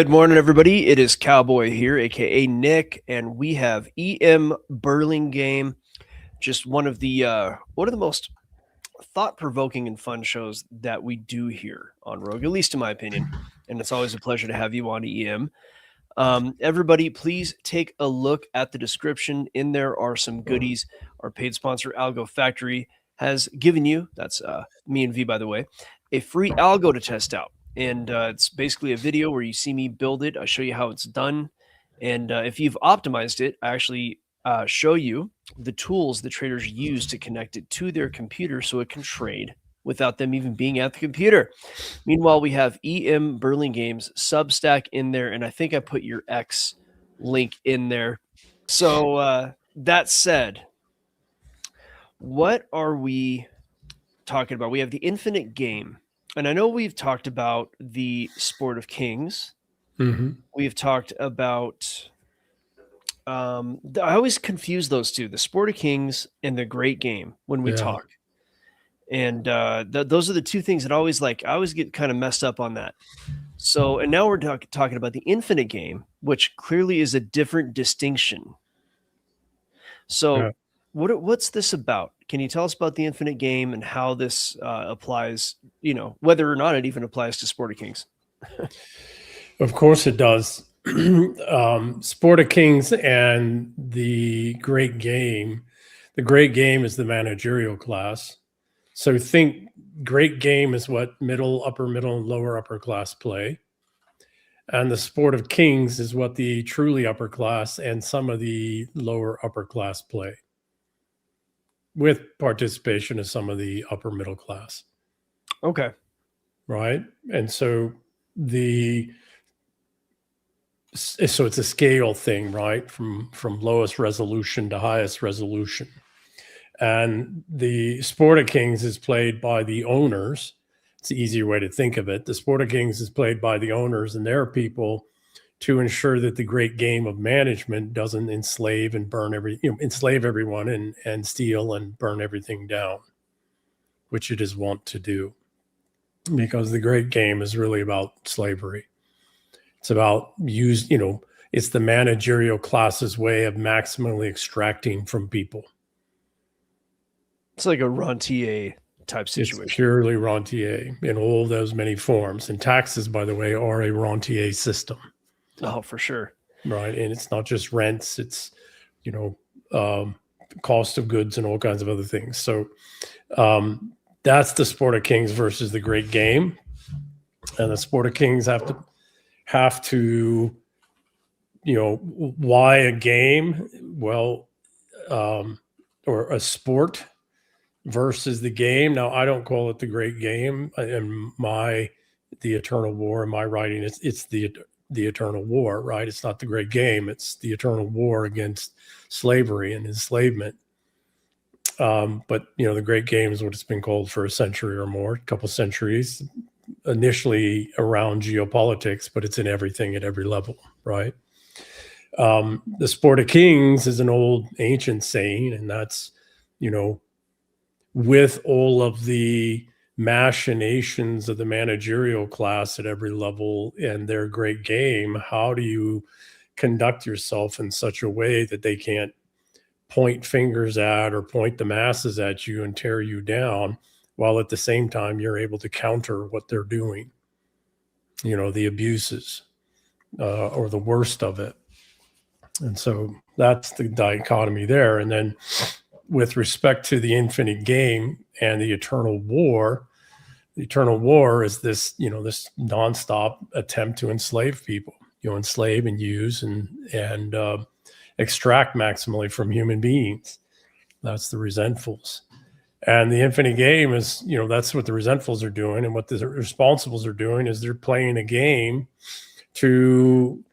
Good morning, everybody. It is Cowboy here, aka Nick, and we have EM Burlingame, just one of the most thought-provoking and fun shows that we do here on Rogue, at least in my opinion. And it's always a pleasure to have you on EM. Everybody, please take a look at the description. In there are some goodies. Our paid sponsor, Algo Factory, has given you, that's me and V, by the way, a free algo to test out. And it's basically a video where you see me build it. I show you how it's done. And if you've optimized it, I actually show you the tools the traders use to connect it to their computer so it can trade without them even being at the computer. Meanwhile, we have EM Burlingame's Substack in there, and I think I put your X link in there. So that said, what are we talking about? We have the infinite game. And I know we've talked about the Sport of Kings. Mm-hmm. We've talked about, I always confuse those two, the Sport of Kings and the Great Game when we talk. And those are the two things that I always get kind of messed up on that. So, and now we're talking about the infinite game, which clearly is a different distinction. So what's this about? Can you tell us about the infinite game and how this applies, whether or not it even applies to Sport of Kings? Of course it does. Sport of Kings and the Great Game. The Great Game is the managerial class. So think Great Game is what upper middle, and lower upper class play. And the Sport of Kings is what the truly upper class and some of the lower upper class play, with participation of some of the upper middle class. Okay. Right. And so it's a scale thing, right? From lowest resolution to highest resolution. And the Sport of Kings is played by the owners. It's the easier way to think of it. The Sport of Kings is played by the owners and their people to ensure that the great game of management doesn't enslave and enslave everyone and steal and burn everything down, which it is wont to do. Because the great game is really about slavery. It's about it's the managerial class's way of maximally extracting from people. It's like a rentier type situation. It's purely rentier in all those many forms. And taxes, by the way, are a rentier system. Oh, for sure. Right. And it's not just rents, it's, cost of goods and all kinds of other things. So that's the Sport of Kings versus the Great Game. And the Sport of Kings have to, why a game? Well, or a sport versus the game. Now, I don't call it the Great Game. In the Eternal War, in my writing, it's the Eternal War, right? It's not the Great Game. It's the Eternal War against slavery and enslavement. But the Great Game is what it's been called for a century or more, a couple centuries. Initially around geopolitics, but it's in everything at every level, right? The Sport of Kings is an old ancient saying, and that's, with all of the machinations of the managerial class at every level and their great game, how do you conduct yourself in such a way that they can't point fingers at or point the masses at you and tear you down, while at the same time you're able to counter what they're doing, the abuses or the worst of it. And so that's the dichotomy there. And then with respect to the infinite game and the Eternal War is this, this nonstop attempt to enslave people, enslave and use and extract maximally from human beings. That's the resentfuls. And the infinite game is, that's what the resentfuls are doing. And what the responsibles are doing is they're playing a game to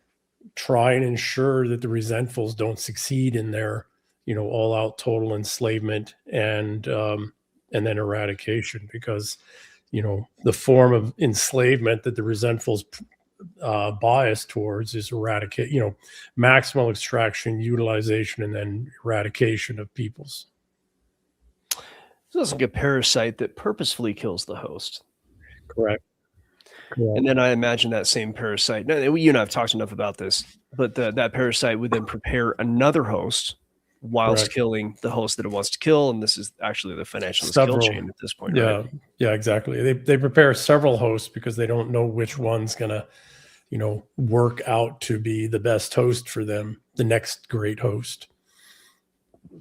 try and ensure that the resentfuls don't succeed in their, all out total enslavement and then eradication, because, the form of enslavement that the resentfuls bias towards is eradicate, maximal extraction, utilization, and then eradication of peoples. So it's like a parasite that purposefully kills the host. Correct. And then I imagine that same parasite. Now, you and I have talked enough about this, but that parasite would then prepare another host whilst Correct. killing the host that it wants to kill. And this is actually the financialist kill Several. chain at this point, right? Yeah. Yeah, exactly. They prepare several hosts because they don't know which one's going to, work out to be the best host for them, the next great host.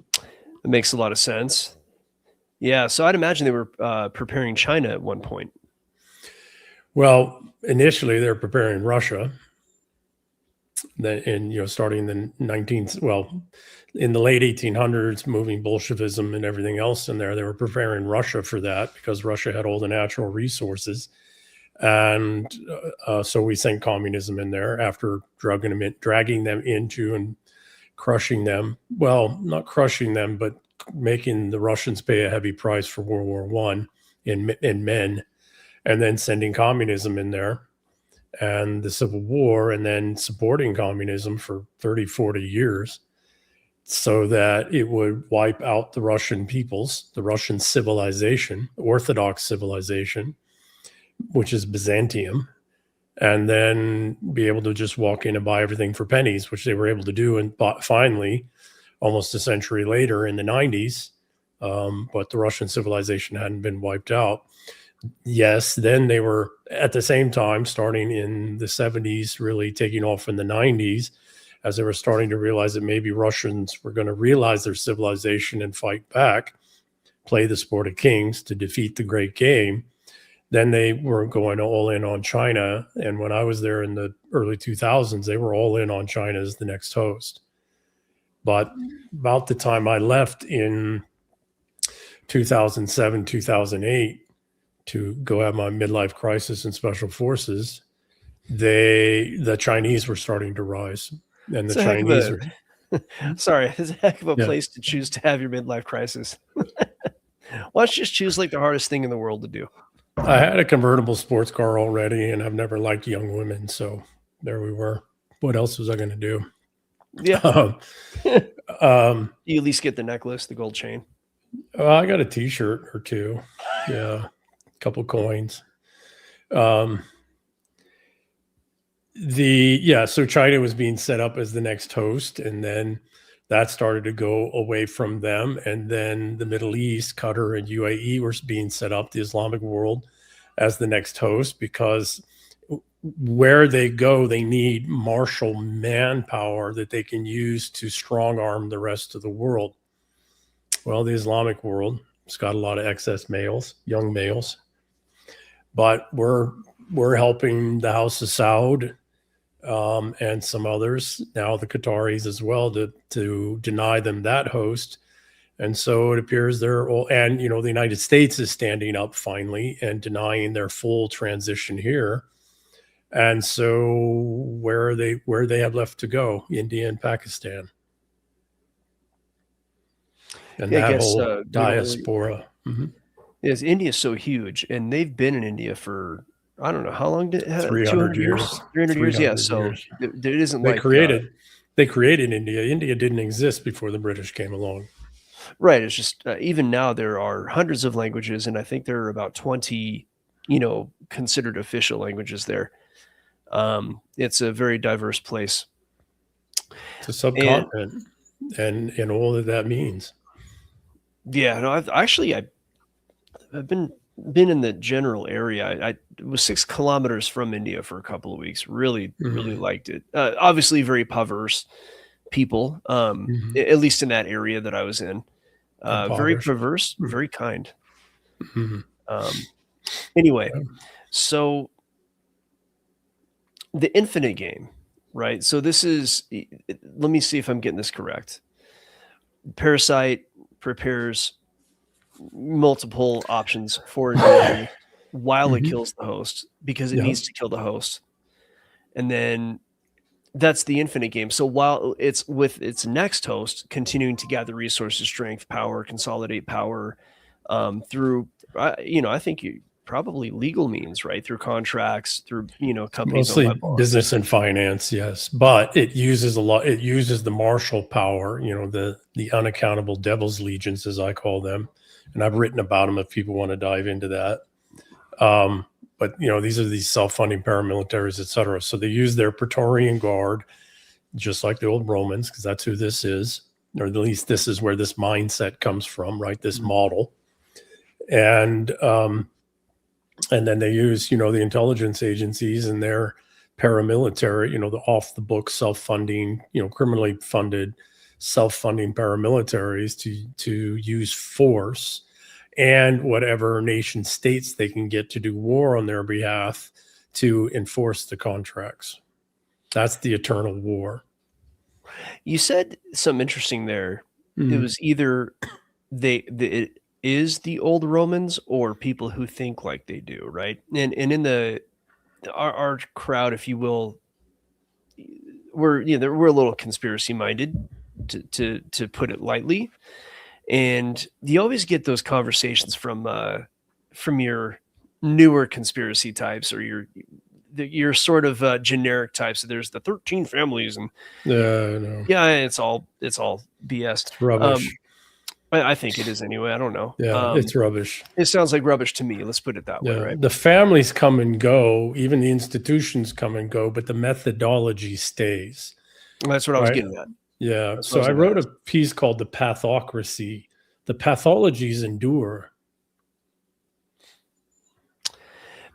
It makes a lot of sense. Yeah. So I'd imagine they were preparing China at one point. Well, initially they're preparing Russia. Starting in in the late 1800s, moving Bolshevism and everything else in there, they were preparing Russia for that because Russia had all the natural resources. And so we sent communism in there after dragging them into and crushing them. Well, not crushing them, but making the Russians pay a heavy price for World War I in men, and then sending communism in there and the Civil War, and then supporting communism for 30, 40 years so that it would wipe out the Russian peoples, the Russian civilization, Orthodox civilization, which is Byzantium, and then be able to just walk in and buy everything for pennies, which they were able to do. And finally, almost a century later in the 90s, but the Russian civilization hadn't been wiped out. Yes, then they were at the same time, starting in the 70s, really taking off in the 90s, as they were starting to realize that maybe Russians were going to realize their civilization and fight back, play the sport of kings to defeat the great game. Then they were going all in on China. And when I was there in the early 2000s, they were all in on China as the next host. But about the time I left in 2007, 2008, to go have my midlife crisis in special forces, the Chinese were starting to rise, and the Chinese sorry, it's a heck of a place to choose to have your midlife crisis. Why don't you just choose like the hardest thing in the world to do? I had a convertible sports car already, and I've never liked young women, so there we were. What else was I going to do? Yeah. You at least get the necklace, the gold chain. I got a T-shirt or two. Yeah. Couple coins. So China was being set up as the next host, and then that started to go away from them. And then the Middle East, Qatar and UAE were being set up, the Islamic world, as the next host, because where they go, they need martial manpower that they can use to strong arm the rest of the world. Well, the Islamic world, it's got a lot of excess males, young males. But we're helping the House of Saud and some others, now the Qataris as well, to deny them that host. And so it appears they're all, and the United States is standing up finally and denying their full transition here. And so where they have left to go, India and Pakistan, and that whole diaspora. Yes, India is so huge, and they've been in India for I don't know how long. 300 years. 300 years, yeah. So it isn't they created India. India didn't exist before the British came along. Right. It's just even now there are hundreds of languages, and I think there are about 20, considered official languages there. It's a very diverse place. It's a subcontinent, and all that means. Yeah, no, I've been in the general area. I was 6 kilometers from India for a couple of weeks. Really liked it. Obviously very perverse people, at least in that area that I was in. Very perverse, very kind. Anyway, so the infinite game, right? So this is, let me see if I'm getting this correct. Parasite prepares multiple options for a while it kills the host because it needs to kill the host. And then that's the infinite game. So while it's with its next host continuing to gather resources, strength, power, consolidate power through, I think probably legal means, right? Through contracts, through, companies. Mostly business and finance, yes. But it uses the martial power, the unaccountable devil's legions, as I call them. And I've written about them if people want to dive into that. but these are these self-funding paramilitaries, etc. So they use their Praetorian Guard, just like the old Romans, because that's who this is, or at least this is where this mindset comes from, right? This model, and then they use the intelligence agencies and their paramilitary, the off-the-book self-funding, criminally funded self-funding paramilitaries to use force and whatever nation states they can get to do war on their behalf to enforce the contracts. That's the eternal war. You said something interesting there. It was either it is the old Romans or people who think like they do, right? And in our crowd, if you will, we're we're a little conspiracy minded, to put it lightly. And you always get those conversations from your newer conspiracy types, or your sort of generic types. So there's the 13 families, and no. yeah, it's all BS. It's rubbish. I think it is anyway. I don't know. Yeah, it's rubbish. It sounds like rubbish to me. Let's put it that way, right? The families come and go, even the institutions come and go, but the methodology stays. That's what I was getting at. Yeah. So I wrote a piece called The Pathocracy. The pathologies endure.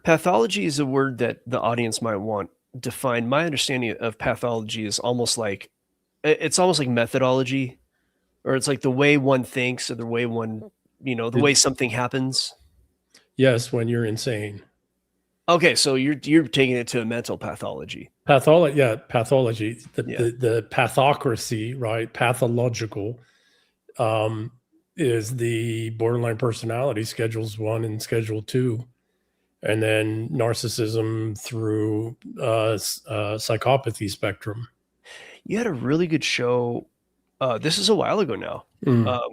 Pathology is a word that the audience might want defined. My understanding of pathology is almost like methodology, or it's like the way one thinks, or the way one, the way something happens. Yes, when you're insane. Okay, so you're taking it to a mental pathology. Pathology. The pathocracy, right? Pathological is the borderline personality, schedules 1 and schedule 2. And then narcissism through psychopathy spectrum. You had a really good show. This is a while ago now.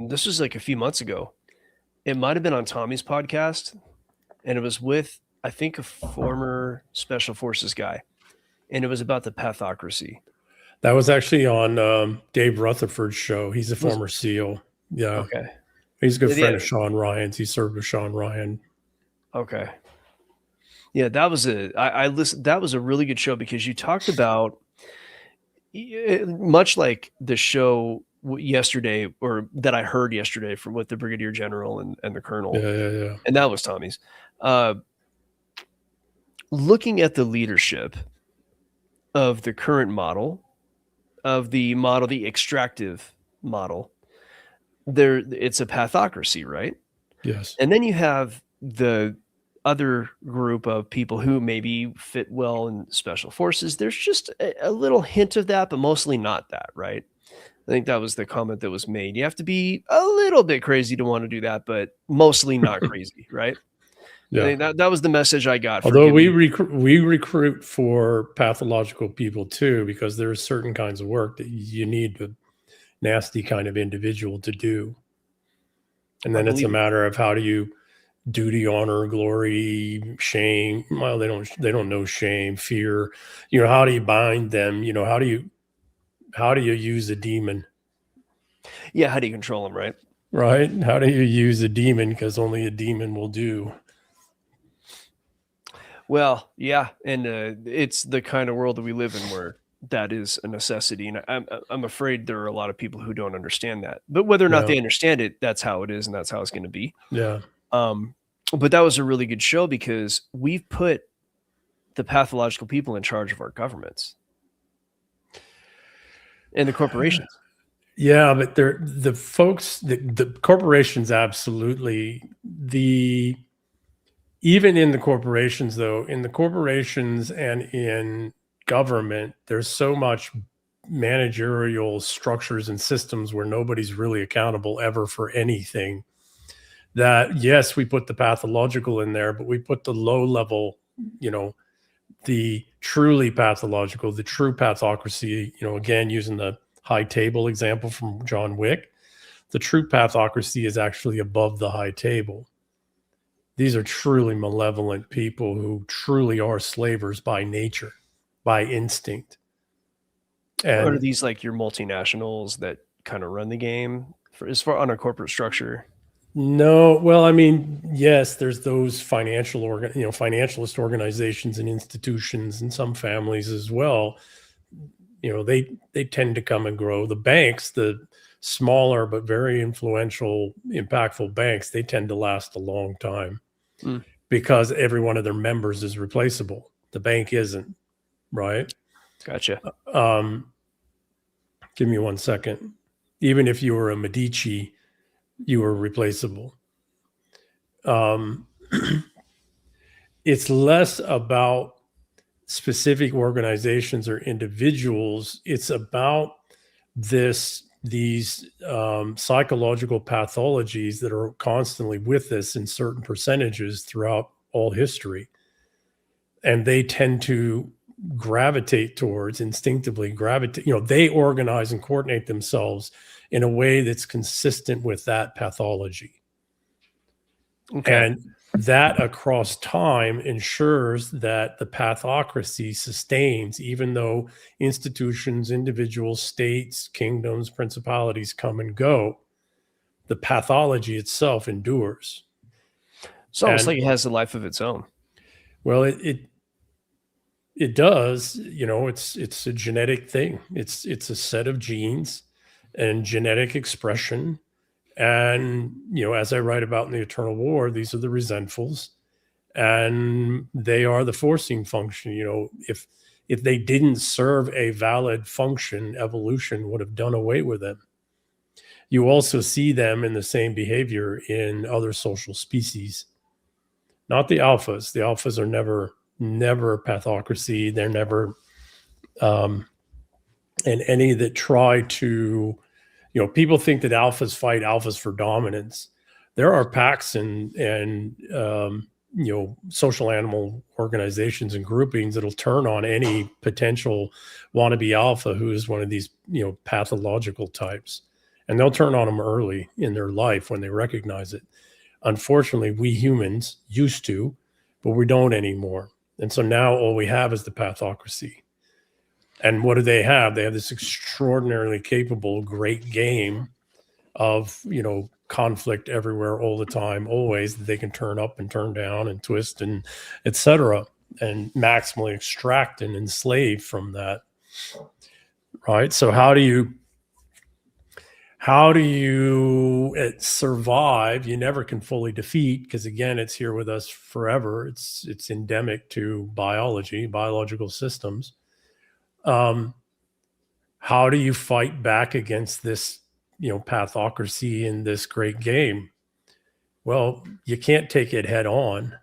This was like a few months ago. It might have been on Tommy's podcast, and it was with, I think, a former special forces guy, and it was about the pathocracy. That was actually on Dave Rutherford's show. He's a former SEAL. Yeah. Okay. He's a good friend of Sean Ryan's. He served with Sean Ryan. Okay. Yeah, that was I listened. That was a really good show, because you talked about, much like the show yesterday, or that I heard yesterday from with the Brigadier General and the Colonel. Yeah. And that was Tommy's. Looking at the leadership of the current model, the extractive model, it's a pathocracy, right? Yes. And then you have the other group of people who maybe fit well in special forces. There's just a little hint of that, but mostly not that, right? I think that was the comment that was made. You have to be a little bit crazy to want to do that, but mostly not crazy, right? Yeah. I think that was the message I got. Although we recruit for pathological people too, because there are certain kinds of work that you need a nasty kind of individual to do. And then it's a matter of how do you duty, honor, glory, shame. Well, they don't know shame, fear. How do you bind them? How do you use a demon? Yeah, how do you control them, right? Right. How do you use a demon? Because only a demon will do. Well, yeah, and it's the kind of world that we live in where that is a necessity, and I'm afraid there are a lot of people who don't understand that. But whether or not they understand it, that's how it is, and that's how it's going to be. Yeah. But that was a really good show, because we've put the pathological people in charge of our governments and the corporations. Yeah, but the folks, the corporations, absolutely. Even in the corporations, though, in the corporations and in government, there's so much managerial structures and systems where nobody's really accountable ever for anything, that yes, we put the pathological in there, but we put the low level, the truly pathological, the true pathocracy, again, using the high table example from John Wick, the true pathocracy is actually above the high table. These are truly malevolent people who truly are slavers by nature, by instinct. And are these like your multinationals that kind of run the game as far on a corporate structure? No, well, I mean, yes, there's those financialist organizations and institutions and some families as well. They tend to come and grow. The banks, the smaller but very influential, impactful banks, they tend to last a long time Mm, because every one of their members is replaceable. The bank isn't, right? gotcha. Um, Give me 1 second. Even if you were a Medici, you were replaceable. Um, it's less about specific organizations or individuals. It's about these psychological pathologies that are constantly with us in certain percentages throughout all history, and they tend to instinctively gravitate. They organize and coordinate themselves in a way that's consistent with that pathology. Okay. And that across time ensures that the pathocracy sustains, even though institutions, individuals, states, kingdoms, principalities come and go. The pathology itself endures. It's almost like And it has a life of its own. well, it does. It's a genetic thing. It's a set of genes and genetic expression. And as I write about in the Eternal War, these are the resentfuls, and they are the forcing function. If they didn't serve a valid function, evolution would have done away with them. You also see them in the same behavior in other social species, not the alphas. The alphas are never pathocracy. They're never, and any that try to, people think that alphas fight alphas for dominance. There are packs and social animal organizations and groupings that'll turn on any potential wannabe alpha who is one of these pathological types, and they'll turn on them early in their life when they recognize it. Unfortunately, we humans used to, but we don't anymore. And so now all we have is the pathocracy. And what do they have? They have this extraordinarily capable, great game of, conflict everywhere, all the time, always, that they can turn up and turn down and twist and etc. and maximally extract and enslave from that. Right. So how do you survive? You never can fully defeat, because again, it's here with us forever. It's endemic to biological systems. How do you fight back against this pathocracy in this great game? Well, you can't take it head on,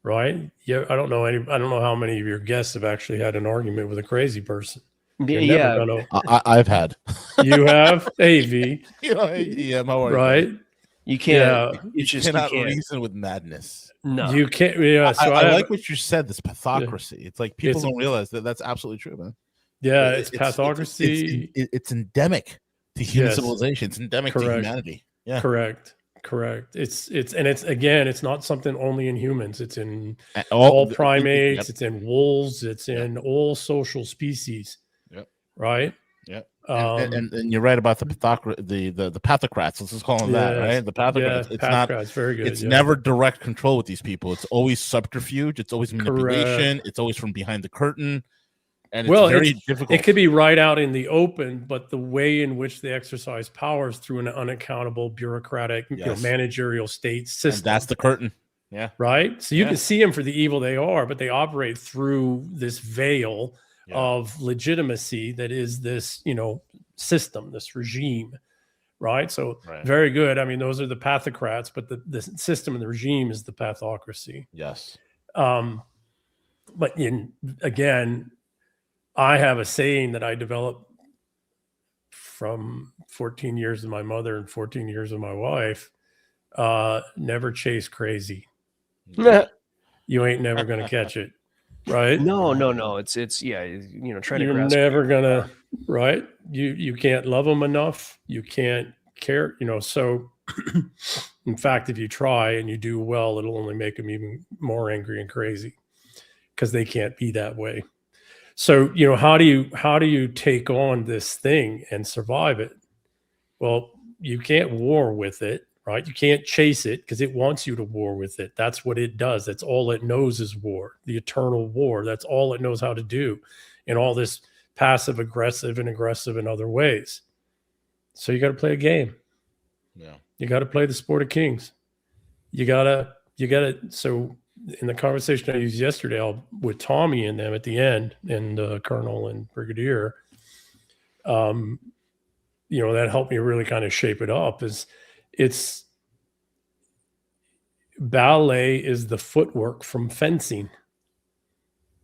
right? Yeah, I don't know how many of your guests have actually had an argument with a crazy person. You're never gonna. I've had. You have AV, Yeah, my word. right? You can't. Yeah. You just Cannot you can't. reason with madness. No. You can't. Yeah. So I like what you said. This pathocracy. It's like people It's- don't realize that that's absolutely true, man. Yeah, it's pathocracy. It's endemic to human Yes. civilization. It's endemic to Correct. humanity. Yeah. Correct. It's not something only in humans. It's in All all primates. Yep. It's in wolves. It's in all social species. Yep. Right. Yeah. And you're right about the pathocrats. Let's just call them that, right? The pathocrats. It's not. Very good. It's never direct control with these people. It's always subterfuge. It's always manipulation. It's always from behind the curtain. And it's very difficult. It could be right out in the open, but the way in which they exercise powers through an unaccountable bureaucratic, managerial state system. And that's the curtain. Yeah. Right. So you can see them for the evil they are, but they operate through this veil of legitimacy that is this, system, this regime. Right. So very good. I mean, those are the pathocrats, but the system and the regime is the pathocracy. Yes. But again, I have a saying that I developed from 14 years of my mother and 14 years of my wife. Never chase crazy. You ain't never going to catch it. Right? No. It's trying to. You're never going to, right? You can't love them enough. You can't care, so in fact, if you try and you do well, it'll only make them even more angry and crazy because they can't be that way. So, how do you take on this thing and survive it? Well, you can't war with it, right? You can't chase it because it wants you to war with it. That's what it does. That's all it knows is war, the eternal war. That's all it knows how to do, and all this passive aggressive and aggressive in other ways. So you got to play a game. Yeah. You got to play the sport of kings. You gotta. So in the conversation I used yesterday with Tommy and them at the end, and Colonel and Brigadier, that helped me really kind of shape it up. It's ballet is the footwork from fencing.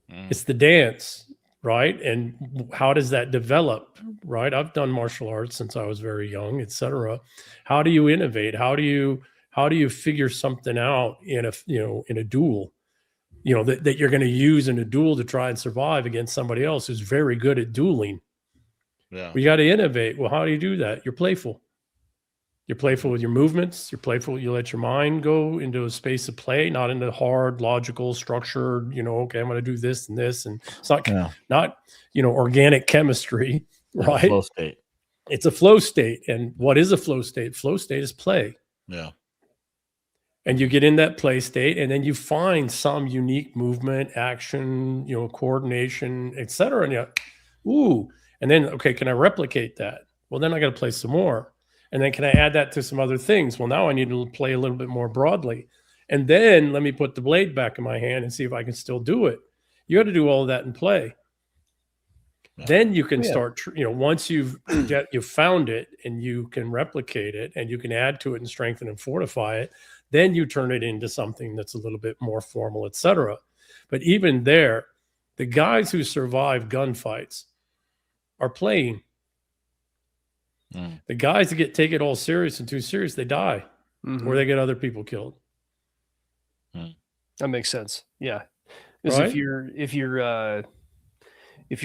It's the dance, right? And how does that develop, right? I've done martial arts since I was very young, etc. How do you innovate? How do you figure something out in a duel, that you're going to use in a duel to try and survive against somebody else who's very good at dueling? Yeah. We got to innovate. Well, how do you do that? You're playful. You're playful with your movements. You're playful. You let your mind go into a space of play, not into hard, logical, structured, okay, I'm going to do this and this. And it's not organic chemistry, right? Flow state. It's a flow state. And what is a flow state? Flow state is play. Yeah. And you get in that play state, and then you find some unique movement, action, coordination, et cetera. And and then, okay, can I replicate that? Well, then I got to play some more. And then can I add that to some other things? Well, now I need to play a little bit more broadly. And then let me put the blade back in my hand and see if I can still do it. You got to do all of that in play. Yeah. Then you can start, once you've found it and you can replicate it and you can add to it and strengthen and fortify it, then you turn it into something that's a little bit more formal, et cetera. But even there, the guys who survive gunfights are playing. The guys that take it all serious and too serious, they die, or they get other people killed. That makes sense. Yeah, because if you're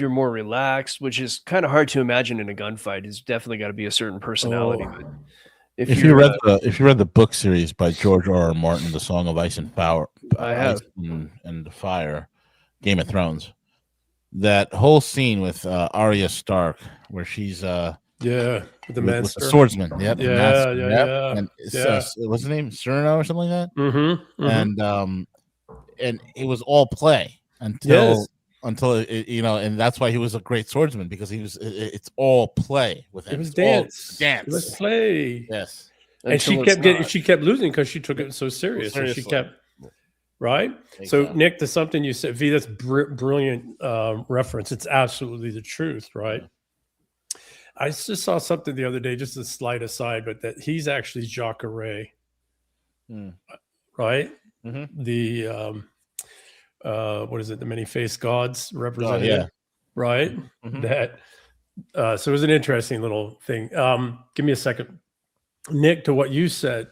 more relaxed, which is kind of hard to imagine in a gunfight, it's definitely got to be a certain personality. But if you read the book series by George R.R. Martin, The Song of Ice and Fire, I have, and Fire, Game of Thrones, that whole scene with Arya Stark where she's with the swordsman, yeah. And what's his name, Cyrano or something like that, and it was all play until and that's why he was a great swordsman, because it's all play with him. It was dance. It was play. Yes. And she kept losing because she took it so serious. And she kept right. Exactly. So Nick, to something you said, V, that's brilliant reference. It's absolutely the truth, right? I just saw something the other day, just a slight aside, but that he's actually Jacques Ray, right? The what is it? The many-faced gods representative, right? That. So it was an interesting little thing. Give me a second, Nick, to what you said.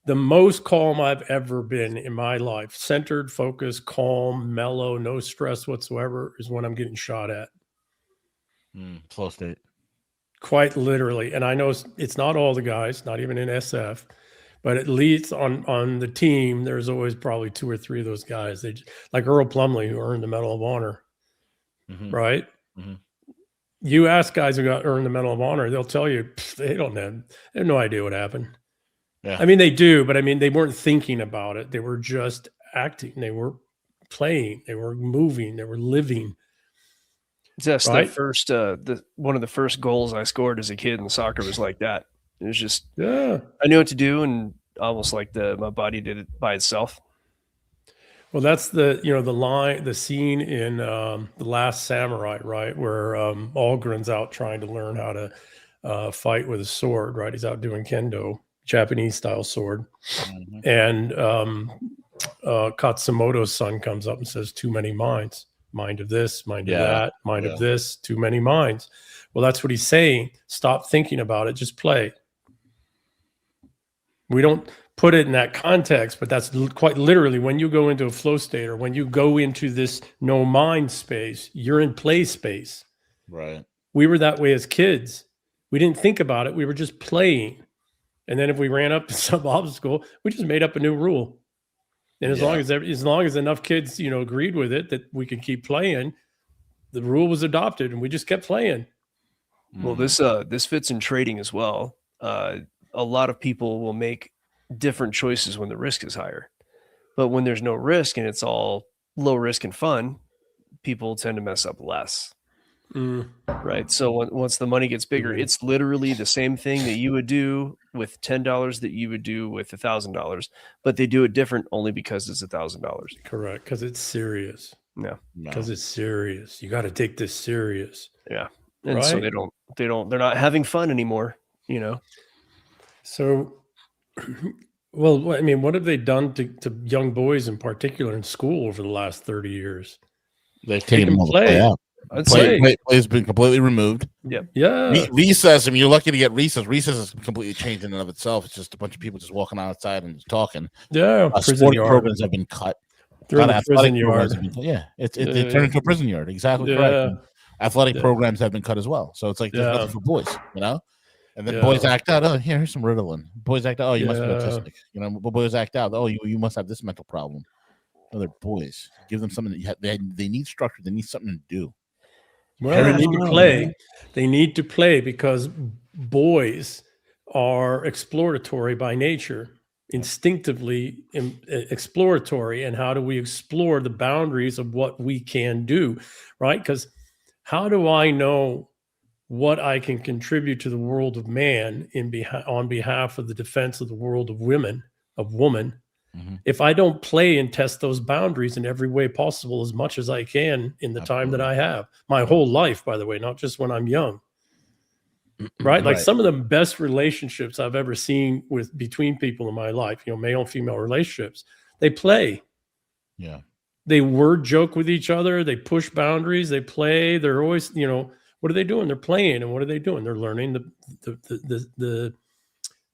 The most calm I've ever been in my life, centered, focused, calm, mellow, no stress whatsoever, is when I'm getting shot at. Flow state. Quite literally. And I know it's not all the guys, not even in SF, but at least on the team, there's always probably 2 or 3 of those guys. Like Earl Plumley, who earned the Medal of Honor, right? You ask guys who earned the Medal of Honor, they'll tell you they have no idea what happened. Yeah. I mean, they do, but I mean, they weren't thinking about it. They were just acting. They were playing. They were moving. They were living. That's the first, one of the first goals I scored as a kid in soccer was like that. It was just, I knew what to do, and almost like my body did it by itself. Well, that's the scene in The Last Samurai, right, where Algren's out trying to learn how to fight with a sword, right? He's out doing kendo, Japanese style sword, and Katsumoto's son comes up and says, "Too many minds. Mind of this, mind of that, mind of this, too many minds." Well, that's what he's saying. Stop thinking about it. Just play. We don't put it in that context, but that's quite literally when you go into a flow state, or when you go into this no mind space, you're in play space. Right. We were that way as kids. We didn't think about it. We were just playing. And then if we ran up to some obstacle, we just made up a new rule. And as long as enough kids, agreed with it, that we could keep playing, the rule was adopted, and we just kept playing. Well, this fits in trading as well. A lot of people will make different choices when the risk is higher. But when there's no risk and it's all low risk and fun, people tend to mess up less. Right. So once the money gets bigger, it's literally the same thing that you would do with $10 that you would do with $1,000, but they do it different only because it's $1,000. Correct. Because it's serious. Yeah. Because it's serious. You got to take this serious. Yeah. And so they're not having fun anymore, you know? So, well, I mean, what have they done to young boys in particular in school over the last 30 years? They've taken them play out. Play has been completely removed. Yep. Yeah. Recess, I mean, you're lucky to get recess. Recess is completely changed in and of itself. It's just a bunch of people just walking outside and talking. Yeah. Sporting programs have been cut. Prison yard. It turned into a prison yard. Exactly correct. Athletic programs have been cut as well. So it's like there's nothing for boys, you know? And then boys act out. Oh, here's some Ritalin. Boys act out. Oh, you must be autistic. You know, boys act out. Oh, you must have this mental problem. No, they're boys. Give them something that they need structure. They need something to do. Well, they need to play. They need to play because boys are exploratory by nature, instinctively exploratory. And how do we explore the boundaries of what we can do, right? Because how do I know what I can contribute to the world of man on behalf of the defense of the world of woman, if I don't play and test those boundaries in every way possible as much as I can in the time that I have? My whole life, by the way, not just when I'm young. Right? Like some of the best relationships I've ever seen between people in my life, you know, male and female relationships, they play. Yeah. They word joke with each other. They push boundaries. They play. They're always, you know, what are they doing? They're playing. And what are they doing? They're learning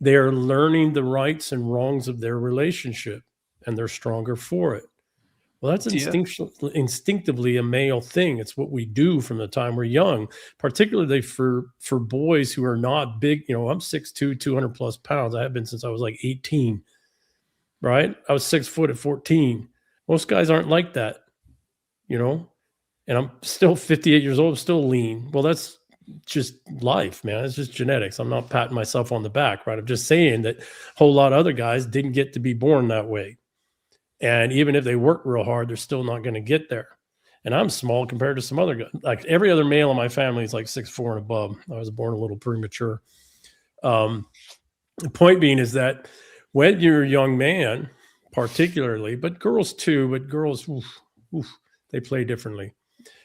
they're learning the rights and wrongs of their relationship, and they're stronger for it. Well, that's instinctively a male thing. It's what we do from the time we're young, particularly for boys who are not big. You know, I'm 6'2", 200 plus pounds. I have been since I was like 18, right? I was 6 foot at 14. Most guys aren't like that, you know, and I'm still 58 years old, still lean. Well, that's just life, man. It's just genetics. I'm not patting myself on the back, right? I'm just saying that a whole lot of other guys didn't get to be born that way. And even if they work real hard, they're still not going to get there. And I'm small compared to some other guys. Like every other male in my family is like 6'4" and above. I was born a little premature. The point being is that when you're a young man, particularly, but girls too, but girls, they play differently.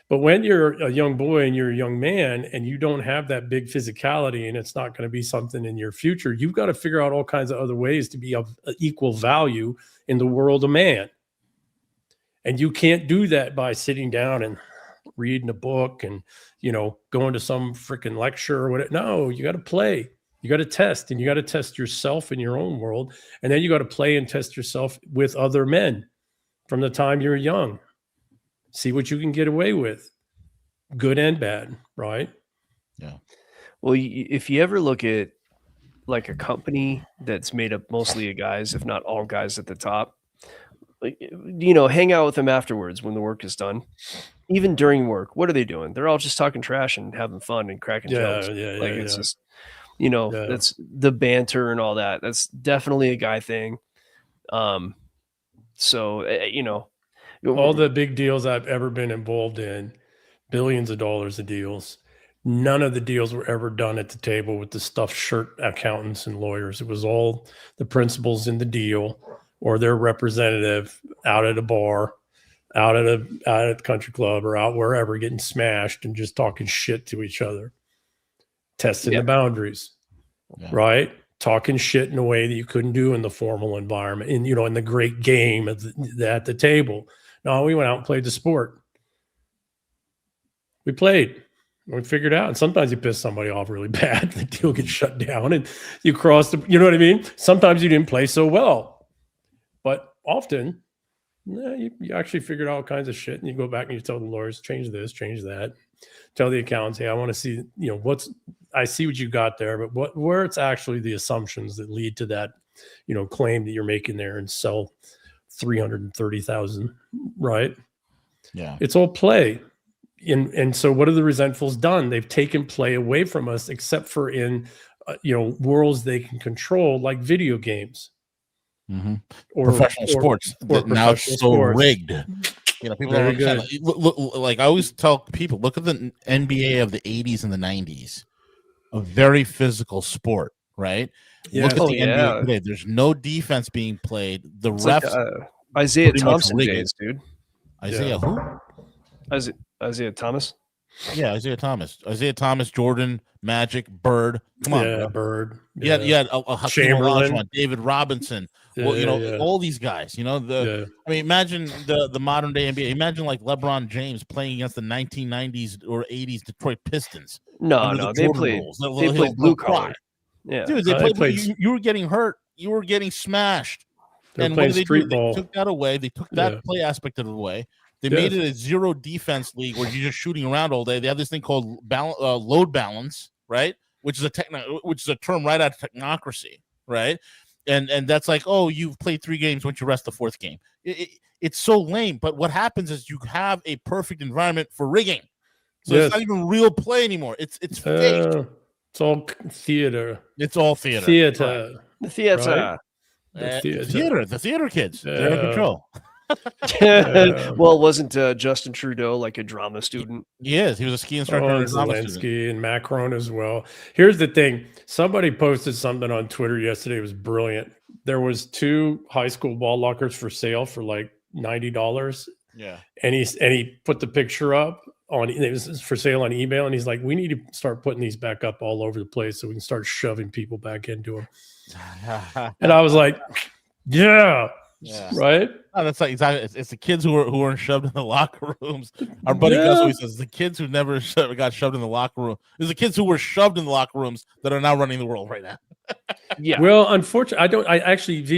But when you're a young boy and you're a young man and you don't have that big physicality and it's not going to be something in your future, you've got to figure out all kinds of other ways to be of equal value in the world of man. And you can't do that by sitting down and reading a book and, you know, going to some freaking lecture or whatever. No, you got to play. You got to test, and you got to test yourself in your own world. And then you got to play and test yourself with other men from the time you're young. See what you can get away with, good and bad, right? Yeah. Well, if you ever look at like a company that's made up mostly of guys, if not all guys at the top, you know, hang out with them afterwards when the work is done. Even during work, what are they doing? They're all just talking trash and having fun and cracking jokes. It's just, you know, that's the banter and all that. That's definitely a guy thing. So, you know, all the big deals I've ever been involved in, billions of dollars of deals, none of the deals were ever done at the table with the stuffed shirt accountants and lawyers. It was all the principals in the deal or their representative out at a bar, out at the country club or out wherever, getting smashed and just talking shit to each other, testing the boundaries, right? Talking shit in a way that you couldn't do in the formal environment, in, you know, in the great game at the table. No, we went out and played the sport. We played. We figured out. And sometimes you piss somebody off really bad. The deal gets shut down and you cross the, you know what I mean? Sometimes you didn't play so well. But often, you actually figured out all kinds of shit. And you go back and you tell the lawyers, change this, change that. Tell the accountants, hey, I want to see, you know, I see what you got there, but where it's actually the assumptions that lead to that, you know, claim that you're making there and sell 330,000, right? Yeah. It's all play. And so what have the resentfuls done? They've taken play away from us, except for in worlds they can control, like video games. Or professional sports. Or now it's so rigged. People don't understand. Look, like I always tell people, look at the NBA of the 80s and the 90s. A very physical sport, right? Look at the NBA today. There's no defense being played. The refs, like, Isaiah Thompson days, dude. Isaiah who? Isaiah Thomas. Yeah, Isaiah Thomas, Jordan, Magic, Bird. Come on, bro. Bird. You had Chamberlain, David Robinson. All these guys. I mean, imagine the modern day NBA. Imagine like LeBron James playing against the 1990s or 80s Detroit Pistons. No, they played blue collar. Yeah, dude, they played. You were getting hurt. You were getting smashed. And what did they do? They took that away. They took that play aspect of it away. They made it a zero defense league where you're just shooting around all day. They have this thing called load balance, right? Which is a term right out of technocracy, right? And that's like, oh, you've played 3 games once you rest the 4th game. It's so lame. But what happens is you have a perfect environment for rigging. So it's not even real play anymore. It's fake. It's all theater. It's all theater. Theater. Right. The theater. Right? The theater kids. They're in control. Well, wasn't Justin Trudeau like a drama student? Yes, he was a ski instructor and a drama student. And Macron as well. Here's the thing. Somebody posted something on Twitter yesterday. It was brilliant. There was 2 high school ball lockers for sale for like $90. Yeah. And he put the picture up it was for sale on eBay, and he's like, we need to start putting these back up all over the place so we can start shoving people back into them. And I was like, yeah. Right. Oh, that's like exactly. It's the kids who weren't shoved in the locker rooms. Our buddy Gus always says the kids who never got shoved in the locker room. It's the kids who were shoved in the locker rooms that are now running the world right now. Yeah. Well, unfortunately,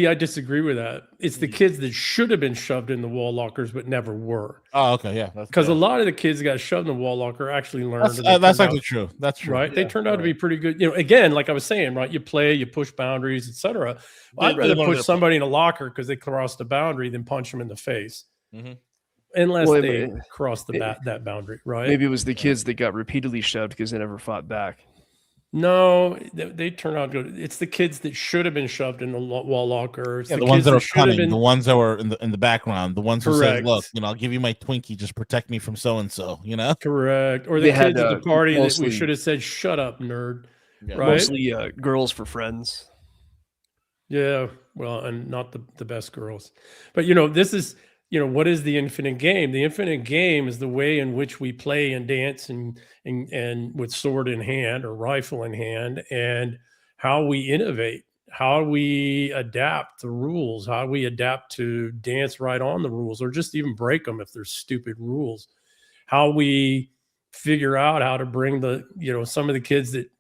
I disagree with that. It's the kids that should have been shoved in the wall lockers but never were. Oh, okay, yeah. Because a lot of the kids that got shoved in the wall locker actually learned. That's actually true. That's true. Right. They turned out to be pretty good. Again, like I was saying, right? You play, you push boundaries, etc. I'd rather push somebody in a locker because they crossed the boundary than punch them in the face. Mm-hmm. Unless they crossed that boundary, right? Maybe it was the kids that got repeatedly shoved because they never fought back. No, they turn out good. It's the kids that should have been shoved in the wall locker. It's the ones that are cunning, the ones that were in the background, the ones who said, "Look, I'll give you my Twinkie, just protect me from so and so." Correct. Or the kids at the party that we should have said, "Shut up, nerd." Yeah. Right? Mostly girls for friends. Yeah, well, and not the best girls, but this is. What is the infinite game? The infinite game is the way in which we play and dance and with sword in hand or rifle in hand, and how we innovate, how we adapt the rules, how we adapt to dance right on the rules or just even break them if there's stupid rules, how we figure out how to bring some of the kids that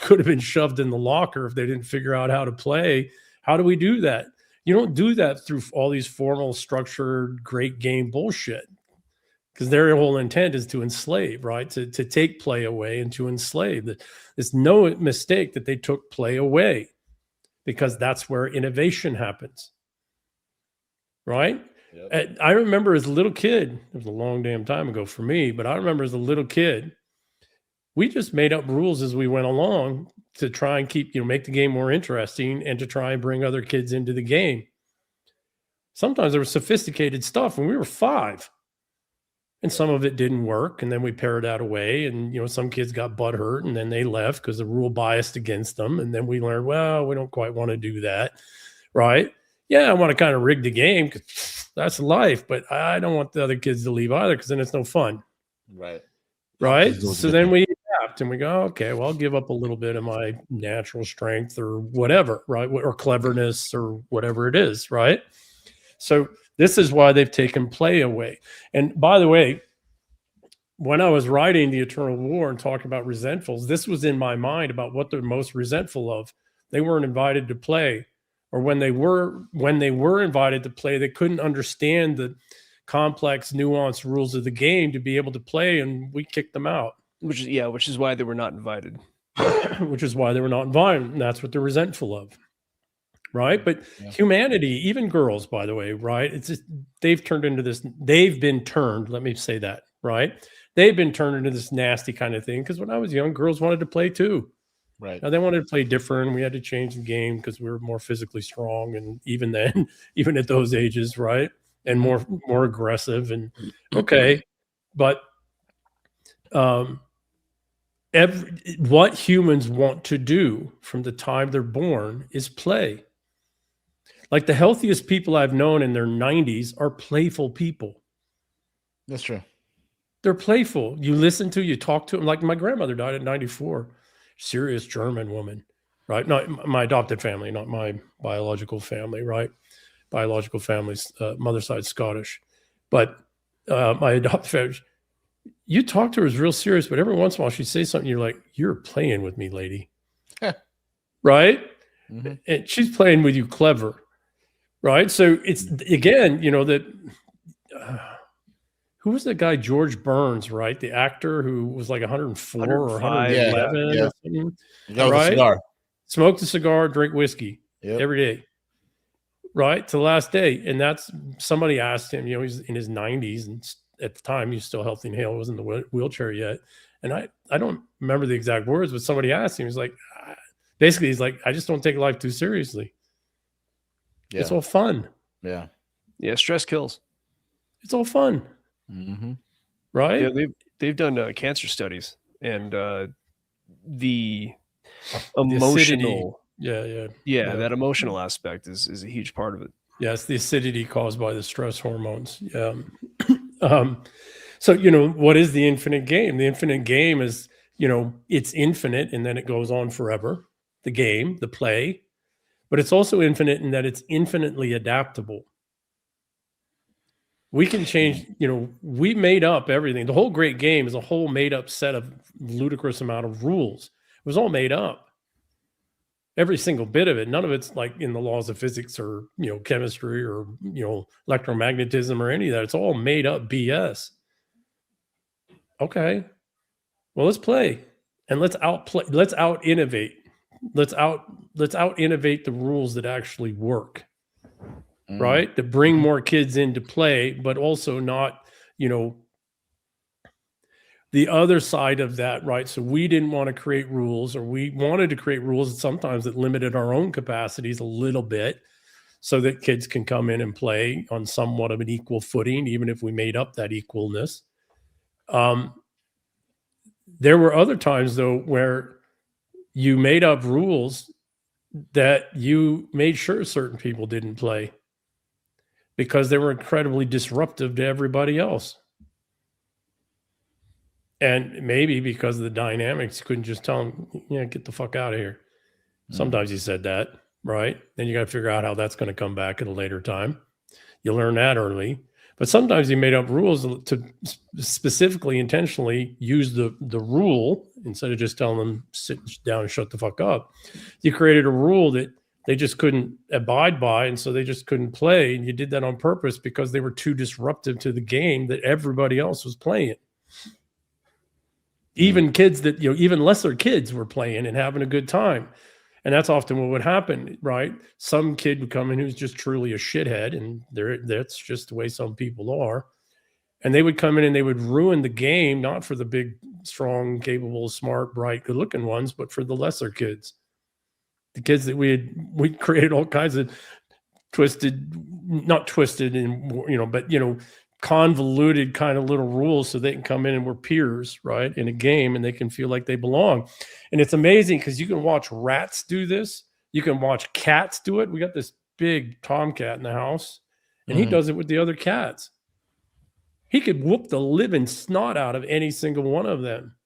could have been shoved in the locker if they didn't figure out how to play. How do we do that? You don't do that through all these formal, structured, great game bullshit, because their whole intent is to enslave, right? To take play away and to enslave. It's no mistake that they took play away, because that's where innovation happens, right? Yep. I remember as a little kid, it was a long damn time ago for me, but I remember as a little kid, we just made up rules as we went along to try and keep, make the game more interesting and to try and bring other kids into the game. Sometimes there was sophisticated stuff when we were 5 and some of it didn't work. And then we pared that away and, some kids got butt hurt and then they left because the rule biased against them. And then we learned, well, we don't quite want to do that. Right. Yeah. I want to kind of rig the game because that's life, but I don't want the other kids to leave either because then it's no fun. Right. Right. So then we adapt and we go, okay, well, I'll give up a little bit of my natural strength or whatever, right? Or cleverness or whatever it is, right? So this is why they've taken play away. And by the way, when I was writing The Eternal War and talking about resentfuls, this was in my mind about what they're most resentful of. They weren't invited to play, or when they were invited to play, they couldn't understand the complex, nuanced rules of the game to be able to play, and we kicked them out. Which is why they were not invited. Which is why they were not invited, and that's what they're resentful of, right? But humanity, even girls, by the way, right? It's just they've been turned. Let me say that, right? they've been turned into this nasty kind of thing. Because when I was young, girls wanted to play too. Right. Now they wanted to play different. We had to change the game because we were more physically strong, and even then, even at those ages, right, and more aggressive. And okay, but what humans want to do from the time they're born is play. Like the healthiest people I've known in their 90s are playful people. That's true. They're playful. You listen to, you talk to them. Like my grandmother died at 94. Serious German woman, right? Not my adopted family, not my biological family, right? Biological family's mother side Scottish. But my adopted family, you talk to her is real serious, but every once in a while she'd say something, you're like, you're playing with me, lady. Right? Mm-hmm. And she's playing with you clever. Right? So it's, again, you know, that who was that guy, George Burns, right? The actor who was like 104 or 111 or something. Right? Cigar. Smoked a cigar, drink whiskey every day. Right? To the last day. And that's, somebody asked him, you know, he's in his 90s, and at the time he was still healthy and hale, wasn't in the wheelchair yet. And I don't remember the exact words, but somebody asked him, he's like, basically, he's like, I just don't take life too seriously. Yeah. It's all fun. Yeah. Yeah. Stress kills. It's all fun. Mm-hmm. Right. Yeah. They've done cancer studies, and the emotional. The that emotional aspect is a huge part of it. Yeah. It's the acidity caused by the stress hormones. Yeah. So, you know, what is the infinite game? The infinite game is, you know, it's infinite and then it goes on forever. The game, the play, but it's also infinite in that it's infinitely adaptable. We can change, you know, we made up everything. The whole great game is a whole made up set of ludicrous amount of rules. It was all made up. Every single bit of it. None of it's like in the laws of physics or, you know, chemistry or, you know, electromagnetism or any of that. It's all made up BS. Okay. Well, let's play and let's out innovate. Let's out innovate the rules that actually work. Right? To bring more kids into play, but also not, you know, the other side of that, right? So we didn't want to create rules, or we wanted to create rules sometimes that limited our own capacities a little bit so that kids can come in and play on somewhat of an equal footing, even if we made up that equalness. There were other times, though, where you made up rules that you made sure certain people didn't play because they were incredibly disruptive to everybody else. And maybe because of the dynamics, you couldn't just tell them, yeah, get the fuck out of here. Sometimes you said that, right? Then you got to figure out how that's going to come back at a later time. You learn that early. But sometimes you made up rules to specifically, intentionally use the rule instead of just telling them sit down and shut the fuck up. You created a rule that they just couldn't abide by, and so they just couldn't play. And you did that on purpose because they were too disruptive to the game that everybody else was playing. Even kids that, you know, even lesser kids were playing and having a good time. And that's often what would happen, right? Some kid would come in who's just truly a shithead, and that's just the way some people are. And they would come in and they would ruin the game, not for the big, strong, capable, smart, bright, good-looking ones, but for the lesser kids. The kids that we created all kinds of not twisted and, you know, but, you know, convoluted kind of little rules so they can come in and we're peers, right, in a game, and they can feel like they belong. And it's amazing because you can watch rats do this. You can watch cats do it. We got this big tomcat in the house, and he does it with the other cats. He could whoop the living snot out of any single one of them.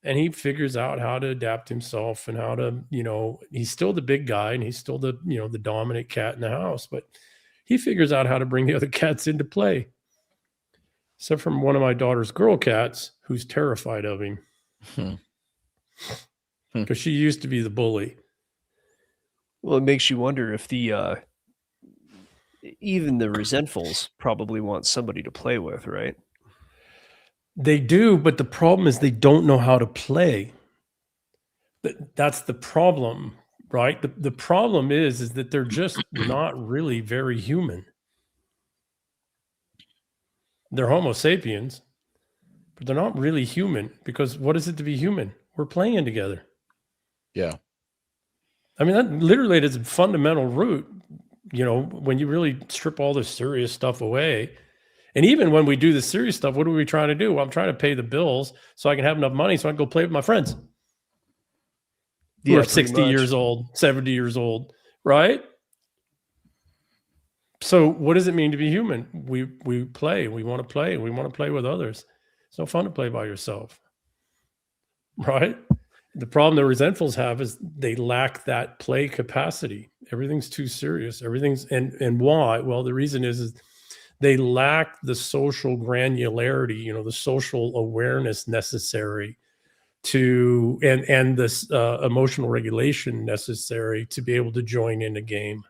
And he figures out how to adapt himself and how to, you know, he's still the big guy and he's still the, you know, the dominant cat in the house, but he figures out how to bring the other cats into play. Except from one of my daughter's girl cats who's terrified of him. Because she used to be the bully. Well, it makes you wonder if even the resentfuls probably want somebody to play with, right? They do, but the problem is they don't know how to play. That's the problem, right? The problem is that they're just not really very human. They're Homo sapiens, but they're not really human, because what is it to be human? We're playing together. Yeah. I mean, that literally is a fundamental root, you know, when you really strip all this serious stuff away. And even when we do the serious stuff, what are we trying to do? Well, I'm trying to pay the bills so I can have enough money so I can go play with my friends who are 60 years old, 70 years old, right? So what does it mean to be human? We play. We want to play. We want to play with others. It's no fun to play by yourself, right? The problem the resentfuls have is they lack that play capacity. Everything's too serious. Everything's and why? Well, the reason is they lack the social granularity, you know, the social awareness necessary to and this emotional regulation necessary to be able to join in a game.